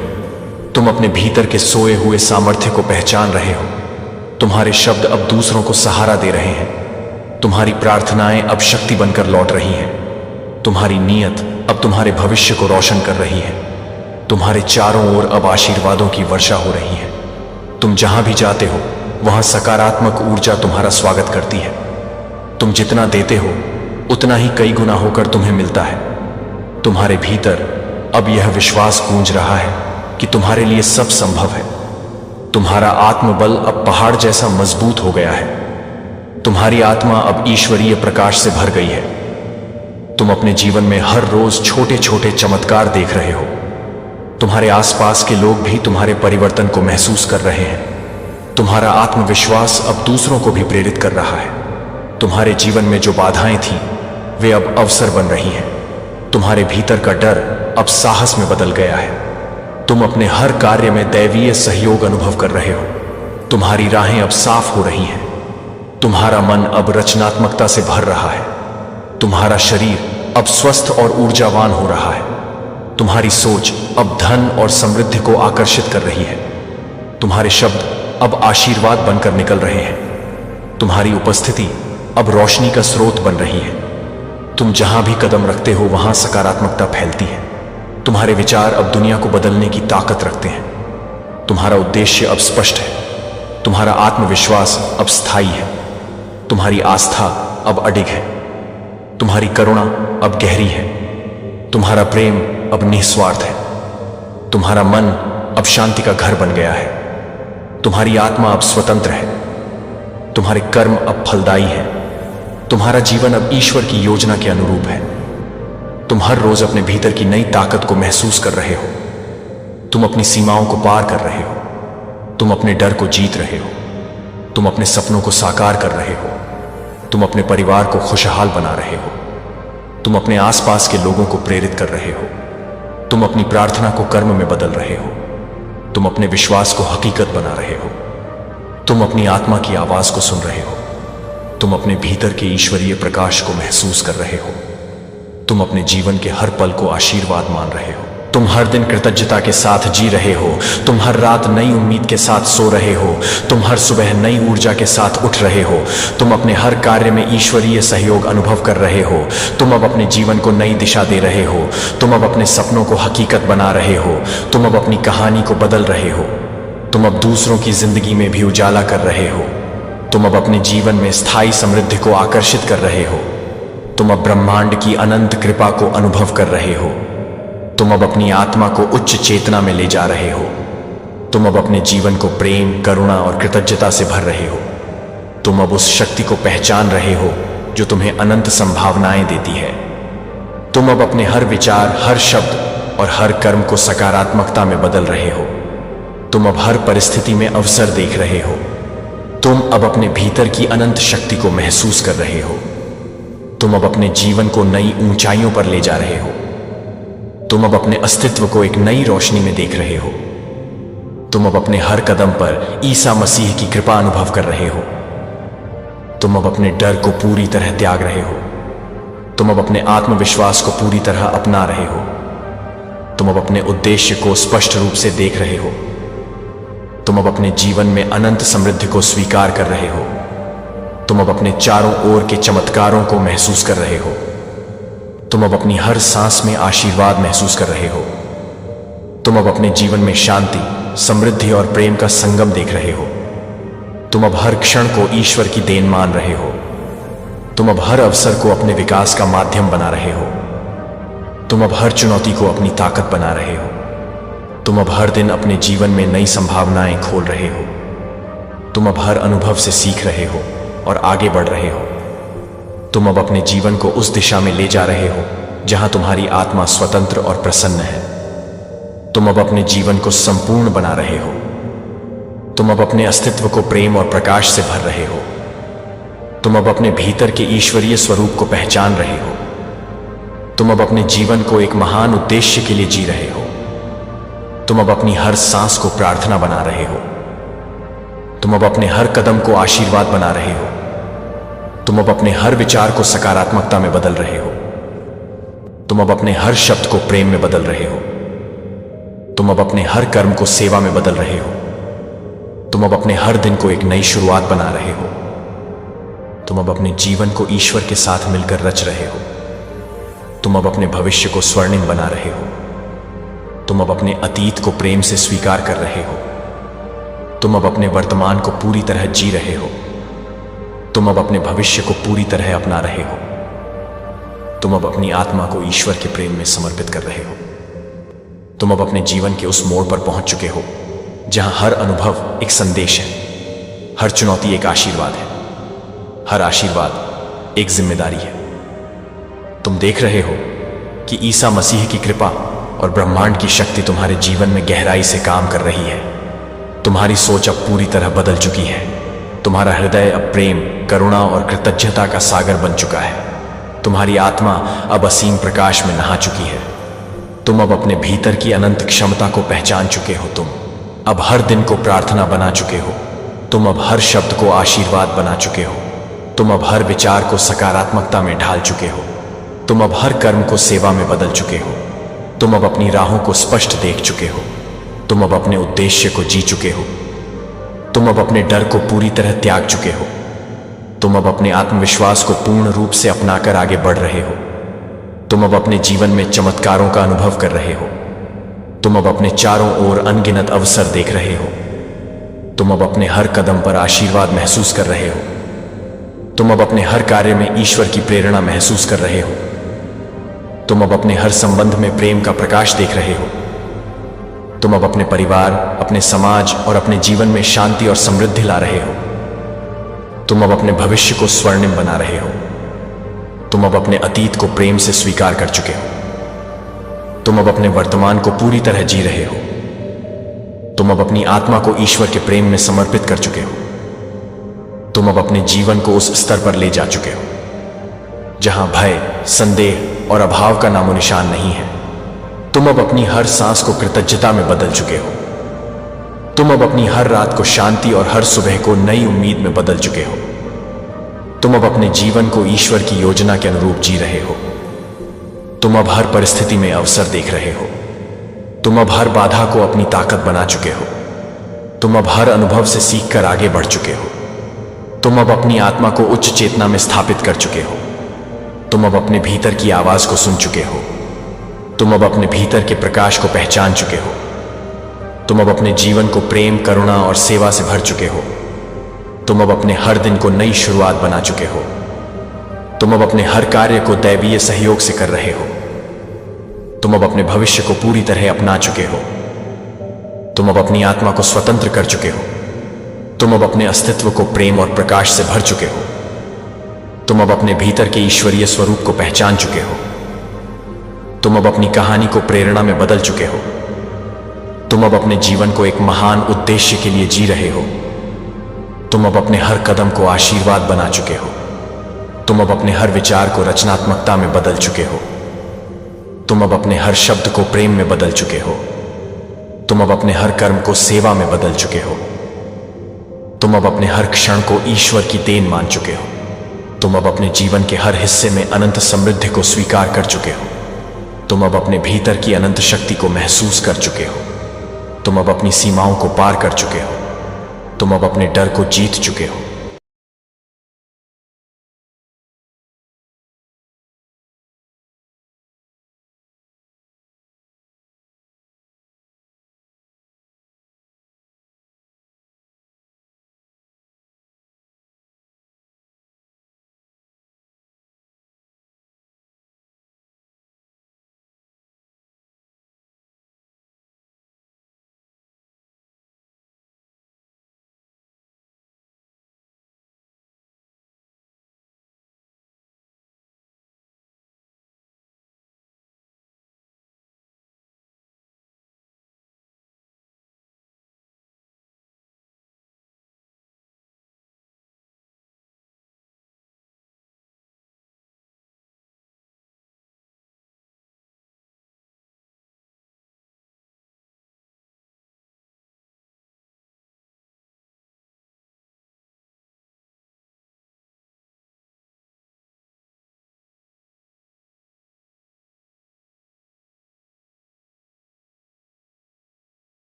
Speaker 1: तुम अपने भीतर के सोए हुए सामर्थ्य को पहचान रहे हो। तुम्हारे शब्द अब दूसरों को सहारा दे रहे हैं। तुम्हारी प्रार्थनाएं अब शक्ति बनकर लौट रही हैं। तुम्हारी नीयत अब तुम्हारे भविष्य को रोशन कर रही है। तुम्हारे चारों ओर अब आशीर्वादों की वर्षा हो रही है। तुम जहां भी जाते हो वहां सकारात्मक ऊर्जा तुम्हारा स्वागत करती है। तुम जितना देते हो उतना ही कई गुना होकर तुम्हें मिलता है। तुम्हारे भीतर अब यह विश्वास गूंज रहा है कि तुम्हारे लिए सब संभव है। तुम्हारा आत्मबल अब पहाड़ जैसा मजबूत हो गया है। तुम्हारी आत्मा अब ईश्वरीय प्रकाश से भर गई है। तुम अपने जीवन में हर रोज छोटे छोटे चमत्कार देख रहे हो। तुम्हारे आसपास के लोग भी तुम्हारे परिवर्तन को महसूस कर रहे हैं। तुम्हारा आत्मविश्वास अब दूसरों को भी प्रेरित कर रहा है। तुम्हारे जीवन में जो बाधाएं थीं, वे अब अवसर बन रही हैं। तुम्हारे भीतर का डर अब साहस में बदल गया है। तुम अपने हर कार्य में दैवीय सहयोग अनुभव कर रहे हो। तुम्हारी राहें अब साफ हो रही हैं। तुम्हारा मन अब रचनात्मकता से भर रहा है। तुम्हारा शरीर अब स्वस्थ और ऊर्जावान हो रहा है। तुम्हारी सोच अब धन और समृद्धि को आकर्षित कर रही है। तुम्हारे शब्द अब आशीर्वाद बनकर निकल रहे हैं। तुम्हारी उपस्थिति अब रोशनी का स्रोत बन रही है। तुम जहां भी कदम रखते हो वहां सकारात्मकता फैलती है। तुम्हारे विचार अब दुनिया को बदलने की ताकत रखते हैं। तुम्हारा उद्देश्य अब स्पष्ट है। तुम्हारा आत्मविश्वास अब स्थायी है। तुम्हारी आस्था अब अडिग है। तुम्हारी करुणा अब गहरी है। तुम्हारा प्रेम अब निस्वार्थ है। तुम्हारा मन अब शांति का घर बन गया है। तुम्हारी आत्मा अब स्वतंत्र है। तुम्हारे कर्म अब फलदायी हैं। तुम्हारा जीवन अब ईश्वर की योजना के अनुरूप है। तुम हर रोज अपने भीतर की नई ताकत को महसूस कर रहे हो। तुम अपनी सीमाओं को पार कर रहे हो। तुम अपने डर को जीत रहे हो। तुम अपने सपनों को साकार कर रहे हो। तुम अपने परिवार को खुशहाल बना रहे हो। तुम अपने आसपास के लोगों को प्रेरित कर रहे हो। तुम अपनी प्रार्थना को कर्म में बदल रहे हो। तुम अपने विश्वास को हकीकत बना रहे हो। तुम अपनी आत्मा की आवाज को सुन रहे हो। तुम अपने भीतर के ईश्वरीय प्रकाश को महसूस कर रहे हो। तुम अपने जीवन के हर पल को आशीर्वाद मान रहे हो। तुम हर दिन कृतज्ञता के साथ जी रहे हो। तुम हर रात नई उम्मीद के साथ सो रहे हो। तुम हर सुबह नई ऊर्जा के साथ उठ रहे हो। तुम अपने हर कार्य में ईश्वरीय सहयोग अनुभव कर रहे हो। तुम अब अपने जीवन को नई दिशा दे रहे हो। तुम अब अपने सपनों को हकीकत बना रहे हो। तुम अब अपनी कहानी को बदल रहे हो। तुम अब दूसरों की जिंदगी में भी उजाला कर रहे हो। तुम अब अपने जीवन में स्थायी समृद्धि को आकर्षित कर रहे हो। तुम अब ब्रह्मांड की अनंत कृपा को अनुभव कर रहे हो। तुम अब अपनी आत्मा को उच्च चेतना में ले जा रहे हो। तुम अब अपने जीवन को प्रेम, करुणा और कृतज्ञता से भर रहे हो। तुम अब उस शक्ति को पहचान रहे हो जो तुम्हें अनंत संभावनाएं देती है। तुम अब अपने हर विचार, हर शब्द और हर कर्म को सकारात्मकता में बदल रहे हो। तुम अब हर परिस्थिति में अवसर देख रहे हो। तुम अब अपने भीतर की अनंत शक्ति को महसूस कर रहे हो। तुम अब अपने जीवन को नई ऊंचाइयों पर ले जा रहे हो। तुम अब अपने अस्तित्व को एक नई रोशनी में देख रहे हो। तुम अब अपने हर कदम पर ईसा मसीह की कृपा अनुभव कर रहे हो। तुम अब अपने डर को पूरी तरह त्याग रहे हो। तुम अब अपने आत्मविश्वास को पूरी तरह अपना रहे हो। तुम अब अपने उद्देश्य को स्पष्ट रूप से देख रहे हो। तुम अब अपने जीवन में अनंत समृद्धि को स्वीकार कर रहे हो। तुम अब अपने चारों ओर के चमत्कारों को महसूस कर रहे हो। तुम अब अपनी हर सांस में आशीर्वाद महसूस कर रहे हो। तुम अब अपने जीवन में शांति, समृद्धि और प्रेम का संगम देख रहे हो। तुम अब हर क्षण को ईश्वर की देन मान रहे हो। तुम अब हर अवसर को अपने विकास का माध्यम बना रहे हो। तुम अब हर चुनौती को अपनी ताकत बना रहे हो। तुम अब हर दिन अपने जीवन में नई संभावनाएं खोल रहे हो। तुम अब हर अनुभव से सीख रहे हो और आगे बढ़ रहे हो। तुम अब अपने जीवन को उस दिशा में ले जा रहे हो जहां तुम्हारी आत्मा स्वतंत्र और प्रसन्न है। तुम अब अपने जीवन को संपूर्ण बना रहे हो। तुम अब अपने अस्तित्व को प्रेम और प्रकाश से भर रहे हो। तुम अब अपने भीतर के ईश्वरीय स्वरूप को पहचान रहे हो। तुम अब अपने जीवन को एक महान उद्देश्य के लिए जी रहे हो। तुम अब अपनी हर सांस को प्रार्थना बना रहे हो। तुम अब अपने हर कदम को आशीर्वाद बना रहे हो। तुम अब अपने हर विचार को सकारात्मकता में बदल रहे हो। तुम अब अपने हर शब्द को प्रेम में बदल रहे हो। तुम अब अपने हर कर्म को सेवा में बदल रहे हो। तुम अब अपने हर दिन को एक नई शुरुआत बना रहे हो। तुम अब अपने जीवन को ईश्वर के साथ मिलकर रच रहे हो। तुम अब अपने भविष्य को स्वर्णिम बना रहे हो। तुम अब अपने अतीत को प्रेम से स्वीकार कर रहे हो। तुम अब अपने वर्तमान को पूरी तरह जी रहे हो। तुम अब अपने भविष्य को पूरी तरह अपना रहे हो। तुम अब अपनी आत्मा को ईश्वर के प्रेम में समर्पित कर रहे हो। तुम अब अपने जीवन के उस मोड़ पर पहुंच चुके हो जहां हर अनुभव एक संदेश है, हर चुनौती एक आशीर्वाद है, हर आशीर्वाद एक जिम्मेदारी है। तुम देख रहे हो कि ईसा मसीह की कृपा और ब्रह्मांड की शक्ति तुम्हारे जीवन में गहराई से काम कर रही है। तुम्हारी सोच अब पूरी तरह बदल चुकी है। तुम्हारा हृदय अब प्रेम, करुणा और कृतज्ञता का सागर बन चुका है। तुम्हारी आत्मा अब असीम प्रकाश में नहा चुकी है। तुम अब अपने भीतर की अनंत क्षमता को पहचान चुके हो। तुम अब हर दिन को प्रार्थना बना चुके हो। तुम अब हर शब्द को आशीर्वाद बना चुके हो। तुम अब हर विचार को सकारात्मकता में ढाल चुके हो। तुम अब हर कर्म को सेवा में बदल चुके हो। तुम अब अपनी राहों को स्पष्ट देख चुके हो। तुम अब अपने उद्देश्य को जी चुके हो। तुम अब अपने डर को पूरी तरह त्याग चुके हो। तुम अब अपने आत्मविश्वास को पूर्ण रूप से अपनाकर आगे बढ़ रहे हो। तुम अब अपने जीवन में चमत्कारों का अनुभव कर रहे हो। तुम अब अपने चारों ओर अनगिनत अवसर देख रहे हो। तुम अब अपने हर कदम पर आशीर्वाद महसूस कर रहे हो। तुम अब अपने हर कार्य में ईश्वर की प्रेरणा महसूस कर रहे हो। तुम अब अपने हर संबंध में प्रेम का प्रकाश देख रहे हो। तुम अब अपने परिवार, अपने समाज और अपने जीवन में शांति और समृद्धि ला रहे हो। तुम अब अपने भविष्य को स्वर्णिम बना रहे हो। तुम अब अपने अतीत को प्रेम से स्वीकार कर चुके हो। तुम अब अपने वर्तमान को पूरी तरह जी रहे हो। तुम अब अपनी आत्मा को ईश्वर के प्रेम में समर्पित कर चुके हो। तुम अब अपने जीवन को उस स्तर पर ले जा चुके हो जहां भय, संदेह और अभाव का नामो निशान नहीं है। तुम अब अपनी हर सांस को कृतज्ञता में बदल चुके हो। तुम अब अपनी हर रात को शांति और हर सुबह को नई उम्मीद में बदल चुके हो। तुम अब अपने जीवन को ईश्वर की योजना के अनुरूप जी रहे हो। तुम अब हर परिस्थिति में अवसर देख रहे हो। तुम अब हर बाधा को अपनी ताकत बना चुके हो। तुम अब हर अनुभव से सीखकर आगे बढ़ चुके हो। तुम अब अपनी आत्मा को उच्च चेतना में स्थापित कर चुके हो। तुम अब अपने भीतर की आवाज को सुन चुके हो। तुम अब अपने भीतर के प्रकाश को पहचान चुके हो। तुम अब अपने जीवन को प्रेम, करुणा और सेवा से भर चुके हो। तुम अब अपने हर दिन को नई शुरुआत बना चुके हो। तुम अब अपने हर कार्य को दैवीय सहयोग से कर रहे हो। तुम अब अपने भविष्य को पूरी तरह अपना चुके हो। तुम अब अपनी आत्मा को स्वतंत्र कर चुके हो। तुम अब अपने अस्तित्व को प्रेम और प्रकाश से भर चुके हो। तुम अब अपने भीतर के ईश्वरीय स्वरूप को पहचान चुके हो। तुम अब अपनी कहानी को प्रेरणा में बदल चुके हो। तुम अब अपने जीवन को एक महान उद्देश्य के लिए जी रहे हो। तुम अब अपने हर कदम को आशीर्वाद बना चुके हो। तुम अब अपने हर विचार को रचनात्मकता में बदल चुके हो। तुम अब अपने हर शब्द को प्रेम में बदल चुके हो। तुम अब अपने हर कर्म को सेवा में बदल चुके हो। तुम अब अपने हर क्षण को ईश्वर की देन मान चुके हो। तुम अब अपने जीवन के हर हिस्से में अनंत समृद्धि को स्वीकार कर चुके हो। तुम अब अपने भीतर की अनंत शक्ति को महसूस कर चुके हो। तुम अब अपनी सीमाओं को पार कर चुके हो। तुम अब अपने डर को जीत चुके हो।